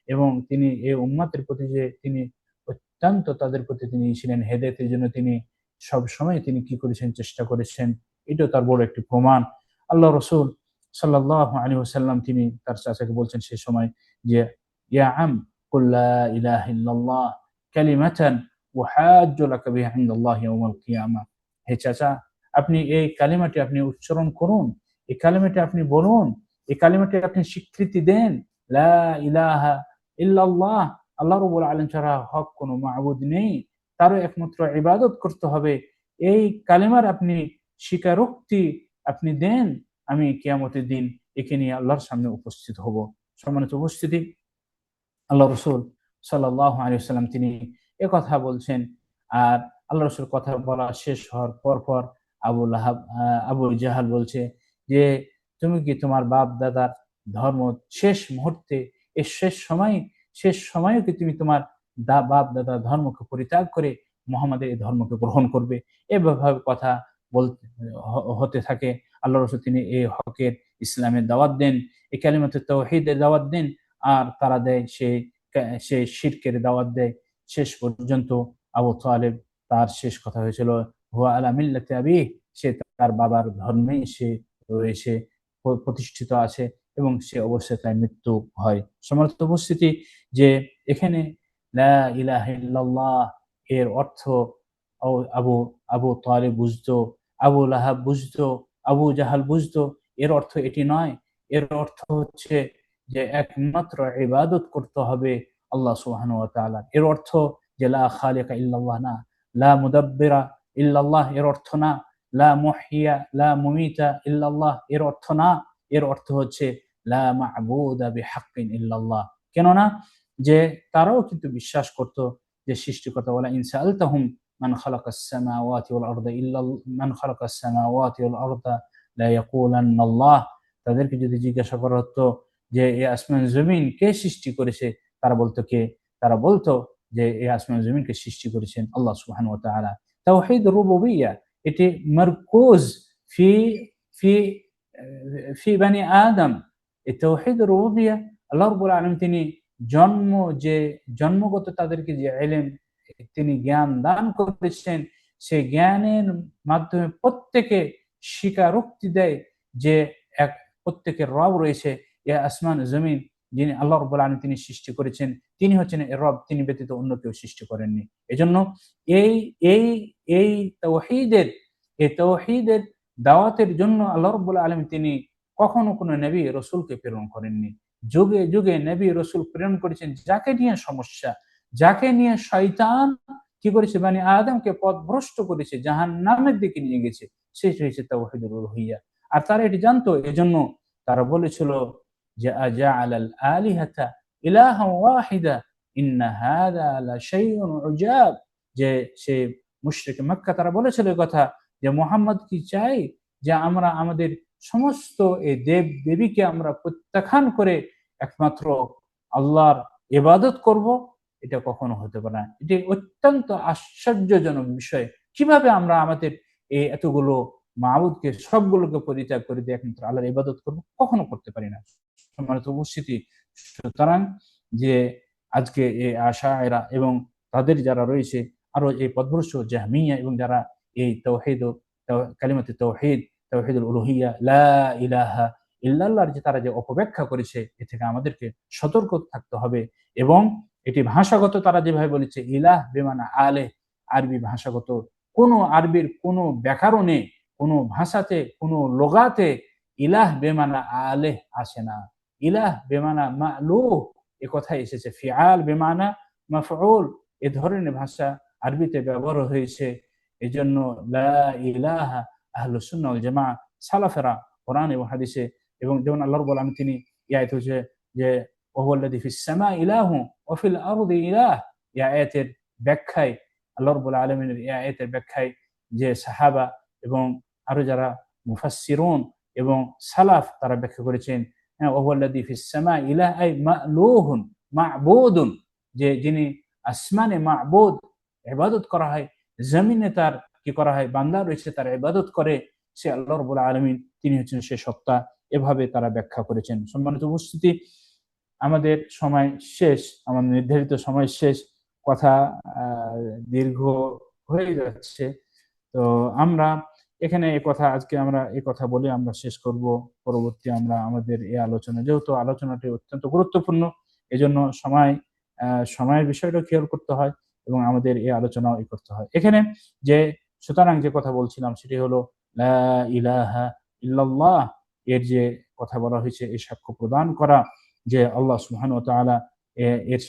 এবং তিনি এই উম্মতের প্রতি যে তিনি অত্যন্ত তাদের প্রতি তিনি ছিলেন হেদায়েতের জন্য, তিনি সব সময় তিনি কি করেছেন, চেষ্টা করেছেন, এটা তার বড় একটি প্রমাণ। আল্লাহ রাসূল সাল্লাল্লাহু আলাইহি ওয়াসাল্লাম তিনি তার চাচাকে বলছেন সে সময় যে ইয়া আম কুল লা ইলাহা ইল্লাল্লাহ কালিমাতান উহাজ্জু লাকা বিহা ইনদাল্লাহি ইয়াউমাল কিয়ামাহ। হে চাচা, আপনি এই কালিমাটি আপনি উচ্চারণ করুন, এই কালিমাটি আপনি বলুন, এই কালিমাটি আপনি স্বীকৃতি দেন, লা ইলাহা ইল্লাল্লাহ, আল্লাহ রাব্বুল আলামিন ছাড়া হক কোনো মাবুদ নেই, তারও একমাত্র ইবাদত করতে হবে। এই কালিমার আপনি স্বীকারোক্তি আপনি দেন, আমি কিয়ামতের দিন একে নিয়ে আল্লাহর সামনে উপস্থিত হব। সম্মানিত উপস্থিতি, আল্লাহ রসুল সাল্লাল্লাহু আলাইহি ওয়াসাল্লাম তিনি কথা বলছেন। আর আল্লাহ রসুল কথা বলা শেষ হওয়ার পর পর আবু জাহাল বলছে যে তুমি কি তোমার বাপ দাদার ধর্ম শেষ মুহূর্তে, এই শেষ সময়ও কি তুমি তোমার বাপ দাদার ধর্মকে পরিত্যাগ করে মুহাম্মাদের এই ধর্মকে গ্রহণ করবে? এভাবে কথা বলতে হতে থাকে। আল্লাহ রসুল তিনি এই হকের ইসলামের দাওয়াত দেন, এই কালিমাতুত তাওহীদের দাওয়াত দেন, আর তারা দেয় সে শিরকের দাওয়াত দেয়। শেষ পর্যন্ত আবু তালেব, তার শেষ কথা হয়েছিল হুয়া আলা মিল্লাতি আবিহ, সে তার বাবার ধর্মেই সে রয়েছে, প্রতিষ্ঠিত আছে, এবং সে অবশ্যই তার মৃত্যু হয়। সম্মানিত উপস্থিতি, যে এখানে লা ইলাহা ইল্লাল্লাহ এর অর্থ আবু আবু তালেব বুঝতো, আবু লাহাব বুঝতো, আবু জাহাল বুঝতো, এর অর্থ এটি নয়। এর অর্থ হচ্ছে যে একমাত্র ইবাদত করতে হবে আল্লাহ সুবহানাহু ওয়া তাআলা। এর অর্থ যে লা খালিকা ইল্লাল্লাহ না, লা মুদাব্বিরা ইল্লাল্লাহ এর অর্থ না, লা মুহইয়া লা মুমিতা ইল্লাল্লাহ এর অর্থ না। এর অর্থ হচ্ছে লা মা'বুদা বিহাক্কিন ইল্লাল্লাহ। কেননা যে তারাও কিন্তু বিশ্বাস করত যে সৃষ্টিকর্তা, ওয়ালা ইন সাআলতাহুম মান খালাকাস সামাওয়াতি ওয়াল আরদা ইল্লা মান খালাকাস সামাওয়াতি ওয়াল আরদা লা ইয়াকুলান্না আল্লাহ। তাদেরকে যদি জিজ্ঞাসা করা হতো যে এই আসমান জমিন কে সৃষ্টি করেছে, তারা বলতো কে? তারা বলতো যে এই আসমান জমিনকে সৃষ্টি করেছেন আল্লাহ সুবহানাহু ওয়া তাআলা। তাওহীদ রুবুবিয়্যাহ এটি মারকুজ ফি ফি ফি বানি আদম। এই তাওহীদ রুবুবিয়্যাহ আল্লাহ রাব্বুল আলামিন তিনি যে জন্মগত তাদেরকে যে ইলম তিনি জ্ঞান দান করেছেন, সেই জ্ঞানের মাধ্যমে প্রত্যেকে স্বীকারোক্তি দেয় যে এক প্রত্যেকের রব রয়েছে, আসমান জমিন যিনি আল্লাহ রাব্বুল আলামিন তিনি সৃষ্টি করেছেন, তিনি হচ্ছেন এর রব, তিনি ব্যতীত অন্য কেউ সৃষ্টি করেননি। এজন্য এই এই এই তাওহীদের দাওয়াতের জন্য আল্লাহ রাব্বুল আলামিন তিনি কখনো কোনো নবী রসুলকে প্রেরণ করেননি। যুগে যুগে নবী রসুল প্রেরণ করেছেন যাকে নিয়ে সমস্যা, যাকে নিয়ে শয়তান কি করেছে, মানে আদমকে পথভ্রষ্ট করেছে, জাহান্নামের দিকে নিয়ে গেছে, সেটা হচ্ছে তাওহীদুল উলুহিয়্যা। আর তারা এটি জানতো, এজন্য তারা বলেছিল যে আজাআলাল আলিহাতা ইলাহা ওয়াহিদা ইন্না হাযা লাশাইউন উজাব, যে সে মুশরিক মক্কা তারা বলেছিল এই কথা, যে মোহাম্মদ কি চাই যে আমরা আমাদের সমস্ত এই দেব দেবীকে আমরা প্রত্যাখ্যান করে একমাত্র আল্লাহর ইবাদত করব? এটা কখনো হতে পারে না। এটি অত্যন্ত আশ্চর্যজনক বিষয়। কিভাবে আমরা আমাদের এই এতগুলো মাবুদকে সবগুলোকে পরিত্যাগ করে দিয়ে একমাত্র আল্লাহর ইবাদত করব? কখনো করতে পারি না। সম্মানিত উপস্থিতি, সুতরাং যে আজকে এই আশায়েরা এবং তাদের যারা রয়েছে, আরো এই পথভ্রষ্ট জাহমিয়া এবং যারা এই তাওহীদ কালিমাতে তাওহীদ, তাওহীদুল উলুহিয়্যা, লা ইলাহা ইল্লাল্লাহর যে তারা যে অপব্যাখ্যা করেছে, এ থেকে আমাদেরকে সতর্ক থাকতে হবে। এবং এটি ভাষাগত, তারা যেভাবে বলেছে ইলাহ বেমানা আলেহ, আরবি ভাষাগত কোনো আরবির কোনো ব্যাকরণে, কোনো ভাষাতে, কোনো লোগাতে ইলাহ বেমানা আলেহ আসে না। ইলাহ বেমানা মা'লুহ এ কথাই এসেছে। ফিআল বেমানা মাফউল এ ধরনের ভাষা আরবিতে ব্যবহার হয়েছে। এজন্য লা ইলাহা আহলুস সুন্নাহ ওয়াল জামাআহ সালাফেরা কোরআন এবং হাদিসে, এবং যেমন আল্লাহ রাব্বুল আলামিন তিনি আয়াত হচ্ছে যে ওয়াহুয়াল্লাযী ফিস সামা ইলাহু ওয়া ফিল আরদি ইলাহ, এই আয়াতের ব্যাখ্যায়, আল্লাহ রাব্বুল আলামিনের এই আয়াতের ব্যাখ্যায় যে সাহাবা এবং আরো যারা মুফাসসিরুন এবং সালাফ তারা ব্যাখ্যা করেছেন, ওয়াহুয়াল্লাযী ফিস সামা ইলাহ আই মা'লুহুন মা'বুদুন, যে যিনি আসমানে মা'বুদ ইবাদত করা হয়, জমিনে তার কি করা হয়, বান্দা রয়েছে তার ইবাদত করে, সে আল্লাহ রাব্বুল আলামিন তিনি হচ্ছেন সে সত্তা। এভাবে তারা ব্যাখ্যা করেছেন। সম্মানিত উপস্থিতি, আমাদের সময় শেষ, আমাদের নির্ধারিত সময় শেষ, কথা দীর্ঘ হয়ে যাচ্ছে। তো আমরা এখানে এই কথা, আজকে আমরা এই কথা বলে আমরা শেষ করব। পরবর্তী আমরা আমাদের এই আলোচনা, যেহেতু আলোচনাটি অত্যন্ত গুরুত্বপূর্ণ, এজন্য সময়ের বিষয়টা খেয়াল করতে হয় এবং আমাদের এই আলোচনাও করতে হয়। এখানে যে সুতরাং যে কথা বলছিলাম সেটি হলো লা ইলাহা ইল্লাল্লাহ, এর যে কথা বলা হয়েছে, এই সাক্ষ্য প্রদান করা যে আল্লাহ সুবহানাহু ওয়া তাআলা, এর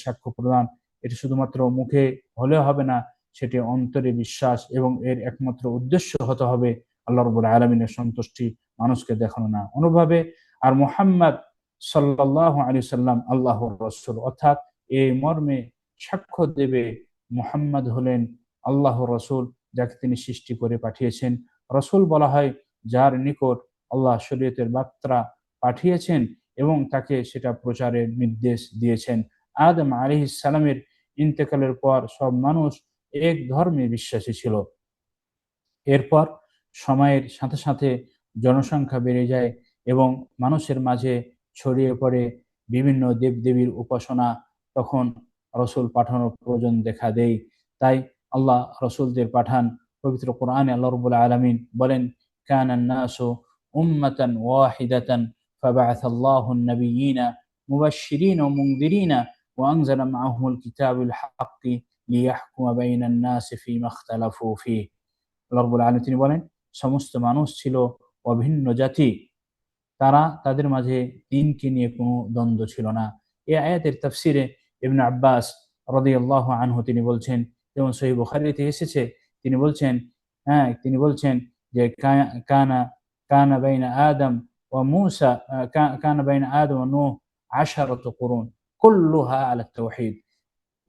সাক্ষ্য প্রদান, এটি শুধুমাত্র মুখে হলে হবে না, সেটি অন্তরে বিশ্বাস, এবং এর একমাত্র উদ্দেশ্য হতে হবে আল্লাহ রাব্বুল আলামিনের সন্তুষ্টি, মানুষকে দেখানো না অনুভাবে। আর মুহাম্মদ সাল্লাল্লাহু আলাইহি সাল্লাম আল্লাহর রাসূল, অর্থাৎ এই মর্মে সাক্ষ্য দেবে মুহাম্মদ হলেন আল্লাহর রাসূল, যাকে তিনি সৃষ্টি করে পাঠিয়েছেন। রাসূল বলা হয় যার নিকট আল্লাহ শরীয়তের বার্তা পাঠিয়েছেন এবং তাকে সেটা প্রচারের নির্দেশ দিয়েছেন। আদম আলাইহিস সালামের ইন্তেকালের পর সব মানুষ এক ধর্মে বিশ্বাসী ছিল। এরপর সময়ের সাথে সাথে জনসংখ্যা বেড়ে যায় এবং মানুষের মাঝে ছড়িয়ে পড়ে বিভিন্ন দেবদেবীর উপাসনা। তখন রসুল পাঠানোর প্রয়োজন দেখা দেয়। তাই আল্লাহ রসুলদের পাঠান। পবিত্র কোরআনে আল্লাহ রাব্বুল আলামিন বলেন, কানান নাসু উম্মাতান ওয়াহিদাতান ফাবাআসাল্লাহু আন-নাবিয়্যিনা মুবাশশিরিনা ওয়া মুনযিরিনা ওয়া আনজালা মা'আহুমুল কিতাবাল হাক্কি লিয়াহকুমা বাইনান নাসি ফীমা ইখতালাফু ফীহি। আল্লাহ রাব্বুল আলামিন তিনি বলেন, সমস্ত মানুষ ছিল অভিন্ন জাতি, তারা তাদের মাঝে দিনকে নিয়ে কোনো দ্বন্দ্ব ছিল না। এই আয়াতের তাফসিরে ইবনে আব্বাস রাদিয়াল্লাহু আনহু তিনি বলছেন, যেমন সহিহ বুখারীতে এসেছে, তিনি বলছেন, তিনি বলছেন যে কানা কানা বাইনা আদম ওয়া মূসা, কানা বাইনা আদম ওয়া নূহ 10 কুরুন কুল্লুহা আলা তাওহীদ।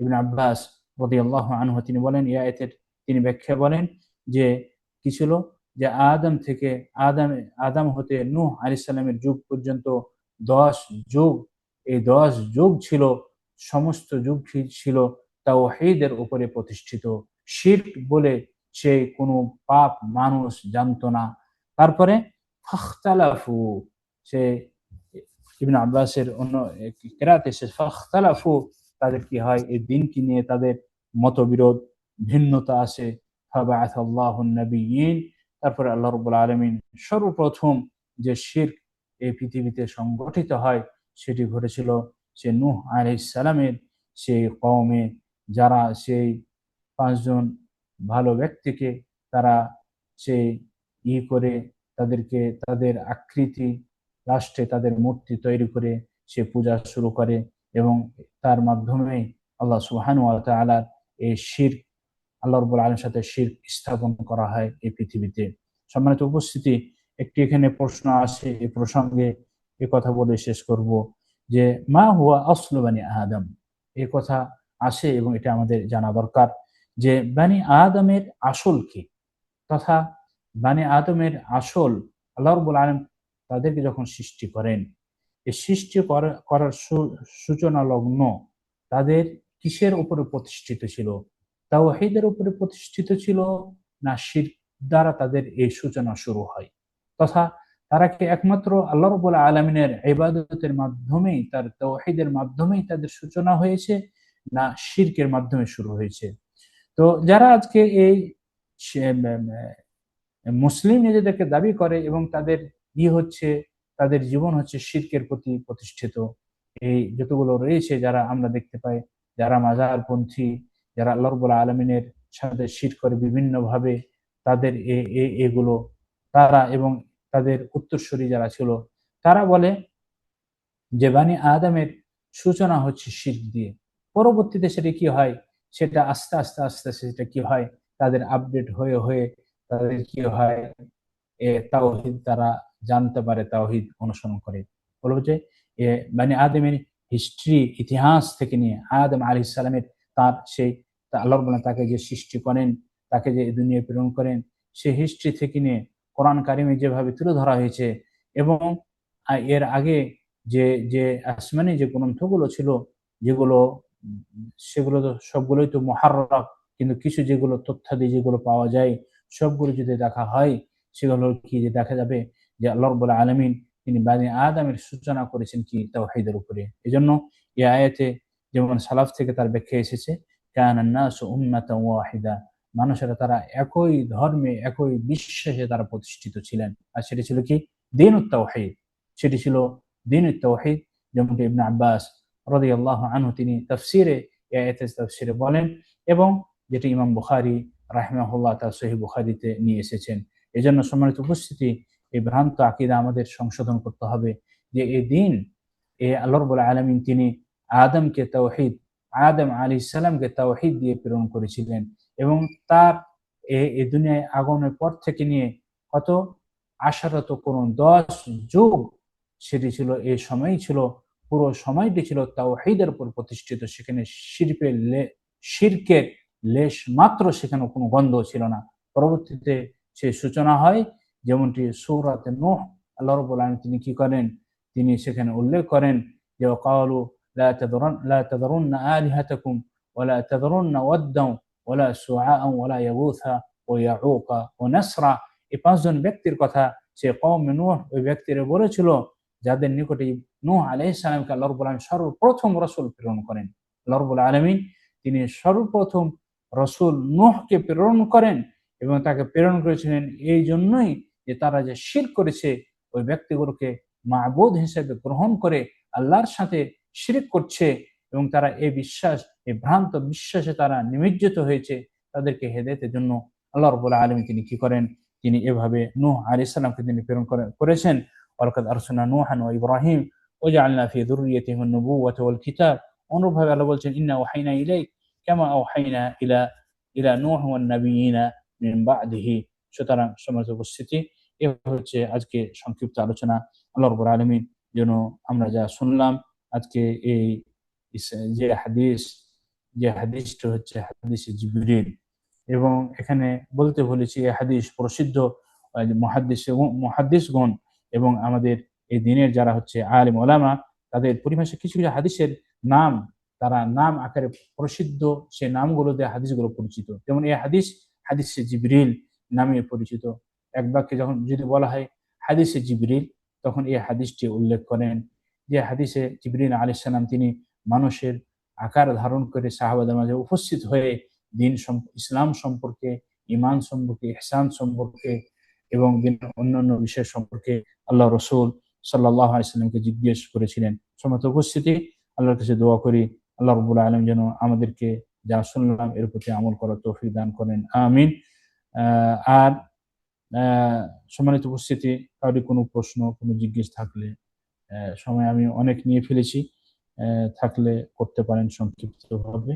ইবনে আব্বাস রাদিয়াল্লাহু আনহু তিনি বলেন, এই আয়াতের তিনি ব্যাখ্যা বলেন যে কি ছিল, যে আদম থেকে আদম হতে নূহ আলাইহিস সালামের যুগ পর্যন্ত 10 যুগ, এই 10 যুগ ছিল, সমস্ত যুগ ছিল তাওহীদের উপরে প্রতিষ্ঠিত। শিরক বলে সে কোনো পাপ মানুষ জানতো না। তারপরে ফাখতালাফু, সে ইবনে আব্বাসের অন্য কিরাতে এসেছে ফাখতালাফু, তাদের কি হয়, এই দিনকে নিয়ে তাদের মতবিরোধ, ভিন্নতা আসে। ফাবাআসাল্লাহু আন-নাবিয়্যিন, তারপরে আল্লাহ রাব্বুল আলামিন সর্বপ্রথম যে শিরক এই পৃথিবীতে সংগঠিত হয়, সেটি ঘটেছিল সে নূহ আলাইহিস সালামের সেই কওমে, যারা সেই 5 জন ভালো ব্যক্তিকে তারা সেই করে তাদেরকে তাদের আকৃতি রাষ্ট্রে তাদের মূর্তি তৈরি করে সে পূজা শুরু করে এবং তার মাধ্যমে আল্লাহ সুবহানাহু ওয়া তাআলার এই শিরক, আল্লাহ রাব্বুল আলামিনের সাথে শিরক স্থাপন করা হয় এই পৃথিবীতে। সম্মানিত উপস্থিতি, একটি এখানে প্রশ্ন আসে, এই প্রসঙ্গে এ কথা বলে শেষ করব যে মা হুয়া আসলু বানি আদম। এই কথা আসে এবং এটা আমাদের জানা দরকার যে বানি আদমের আসল কি, তথা বানি আদমের আসল আল্লাহ রাব্বুল আলামিন তাদেরকে যখন সৃষ্টি করেন, এই সৃষ্টি করার সূচনা লগ্ন তাদের কিসের উপরে প্রতিষ্ঠিত ছিল? তাওহীদের উপরে প্রতিষ্ঠিত ছিল, না শিরক দ্বারা তাদের এই সূচনা শুরু হয়? তথা তারা কি একমাত্র আল্লাহ রাব্বুল আলামিনের ইবাদতের মাধ্যমেই, তার তাওহীদের মাধ্যমেই তাদের সূচনা হয়েছে, না শিরকের মাধ্যমে শুরু হয়েছে? তো যারা আজকে এই মুসলিম নিজেদেরকে দাবি করে এবং তাদের হচ্ছে, তাদের জীবন হচ্ছে শিরকের প্রতি প্রতিষ্ঠিত, এই যতগুলো রয়েছে যারা আমরা দেখতে পাই, যারা মাজারপন্থী, যারা আল্লাহ রাব্বুল আলামিনের সাথে শিরক করে বিভিন্নভাবে, তাদের এগুলো তারা এবং তাদের উত্তরসূরি যারা ছিল, তারা বলে যে বানি আদমের সূচনা হচ্ছে শিরক দিয়ে। পরবর্তীতে সেটা কি হয়, সেটা আস্তে আস্তে আস্তে আস্তে সেটা কি হয়, তাদের আপডেট হয়ে হয়ে তাদের কি হয়, তাওহীদ তারা জানতে পারে, তাওহীদ অনুসরণ করে। বলবো যে বানি আদমের হিস্ট্রি, ইতিহাস থেকে নিয়ে আদম আলাইহিস সালামের তার সেই আল্লাহ রাব্বুল আলামিন তাকে যে সৃষ্টি করেন, তাকে যে দুনিয়ায় প্রেরণ করেন, সেই হিস্ট্রি থেকে নিয়ে কোরআন কারিমে যেভাবে তুলে ধরা হয়েছে এবং এর আগে যে যে আসমানি যে গ্রন্থগুলো ছিল, যেগুলো সেগুলো তো সবগুলোই তো মুহাররফ, কিন্তু কিছু যেগুলো তথ্যাদি যেগুলো পাওয়া যায় সবগুলো যদি দেখা হয়, সেগুলো কি যে দেখা যাবে যে আল্লাহ রাব্বুল আলামিন তিনি বানি আদমের সূচনা করেছেন কি তাওহীদের উপরে। এজন্য এই আয়াতে যেমন সালাফ থেকে তার ব্যাখ্যা এসেছে, কানান নাসু উম্মাতান ওয়াহিদা, মানুষেরা তারা একই ধর্মে একই বিশ্বাসে তারা প্রতিষ্ঠিত ছিলেন। আর সেটি ছিল কি? দীনুত তাওহীদ। সেটি ছিল দীনুত তাওহীদ। যেমনটি ইবনে আব্বাস রাদিয়াল্লাহু আনহু তিনি তাফসীরে এই আয়াতের তাফসীরে বলেন এবং যেটি ইমাম বুখারী রাহিমাহুল্লাহ তার সহিহ বুখারীতে নিয়ে এসেছেন। এজন্য সম্মানিত উপস্থিতি, এই ভ্রান্ত আকীদা আমাদের সংশোধন করতে হবে যে এই দিন, আল্লাহ রাব্বুল আলামিন তিনি আদমকে তাওহীদ, আদম আলাইহিস সালামকে তাওহীদ দিয়ে প্রেরণ করেছিলেন এবং তার এই দুনিয়ায় আগমনের পর থেকে নিয়ে কত আশারত করুন 10 যুগ, সেটি ছিল এই সময়ই ছিল, পুরো সময়টি ছিল তাওহীদের উপর প্রতিষ্ঠিত। সেখানে শিরকের লেশ মাত্র সেখানে কোনো গন্ধ ছিল না। পরবর্তীতে সেই সূচনা হয়, যেমনটি সূরাতে নূহ আল্লাহ রাব্বুল আলামিন তিনি কি করেন, তিনি সেখানে উল্লেখ করেন যে ক্বালু লা তাযরুন্না আলিহাতাকুম ওয়া লা তাযরুন্না ওয়াদ্দান ওয়া লা সুআআন ওয়া লা ইয়াগুথা ওয়া ইয়াউকা ওয়া নাসরা। এই পাঁচজন ব্যক্তির কথা সে কওমে নূহ ওই ব্যক্তিরা বলেছিল, যাদের নিকটে নূহ আলাইহিস সালামকে আল্লাহ রাব্বুল আলামিন সর্বপ্রথম রাসূল প্রেরণ করেন। আল্লাহ রাব্বুল আলামিন তিনি সর্বপ্রথম রাসূল নূহকে প্রেরণ করেন এবং তাকে প্রেরণ করেছিলেন এই জন্যই যে তারা যে শিরক করেছে, ওই ব্যক্তিগুলোকে মাবুদ হিসেবে গ্রহণ করে আল্লাহর সাথে শিরক করছে এবং তারা এই বিশ্বাস, এই ভ্রান্ত বিশ্বাসে তারা নিমজ্জিত হয়েছে, তাদেরকে হেদায়েতের জন্য আল্লাহ রাব্বুল আলামিন তিনি কি করেন, তিনি এভাবে নূহ আলাইহিস সালামকে তিনি প্রেরণ করেছেন। ওয়ালাকাদ আরসালনা নূহান ওয়া ইব্রাহিম ওয়াজআলনা ফি যুররিয়্যাতিহিম আন-নুবুওয়াতা ওয়াল কিতাব। অনুরূপভাবে আল্লাহ বলছেন, ইন্না ওয়াহাইনা ইলাইক কামা আওহাইনা ইলা ইলা নূহ ওয়ান নাবিয়িনা মিন বা'দিহি। সুতরাং সম্মানিত উপস্থিতি, এ হচ্ছে আজকে সংক্ষিপ্ত আলোচনা। আল্লাহ রাব্বুল আলামিন যেন আমরা যা শুনলাম আজকে এই যে হাদিসটা হচ্ছে হাদিসে জিবরিল, এবং এখানে বলতে বলেছি এই হাদিস প্রসিদ্ধ মুহাদ্দিসগণ এবং আমাদের এই দিনের যারা হচ্ছে আলেম ওলামা, তাদের পরিভাষায় কিছু কিছু হাদিসের নাম, তারা নাম আকারে প্রসিদ্ধ, সেই নামগুলো দিয়ে হাদিসগুলো পরিচিত। যেমন এই হাদিস হাদিসে জিবরিল নামে পরিচিত। এক বাক্যে যখন যদি বলা হয় হাদিসে জিবরিল, তখন এই হাদিসটি উল্লেখ করেন যে হাদিসে জিবরিল আলাইহিস সালাম তিনি মানুষের আকার ধারণ করে সাহাবাদের মাঝে উপস্থিত হয়ে দিন ইসলাম সম্পর্কে, ঈমান সম্পর্কে, ইহসান সম্পর্কে এবং অন্যান্য বিষয় সম্পর্কে আল্লাহ রাসূল সাল্লাল্লাহু আলাইহি ওয়াসাল্লামকে জিজ্ঞেস করেছিলেন। সম্মানিত উপস্থিতি, আল্লাহর কাছে দোয়া করি আল্লাহ রাব্বুল আলামিন যেন আমাদেরকে যা শুনলাম এর প্রতি আমল করার তৌফিক দান করেন, আমিন। আর সম্মানিত উপস্থিতি, কারোর কোনো প্রশ্ন কোনো জিজ্ঞেস থাকলে, সময় আমি অনেক নিয়ে ফেলেছি, থাকলে করতে পারেন সংক্ষিপ্তভাবে।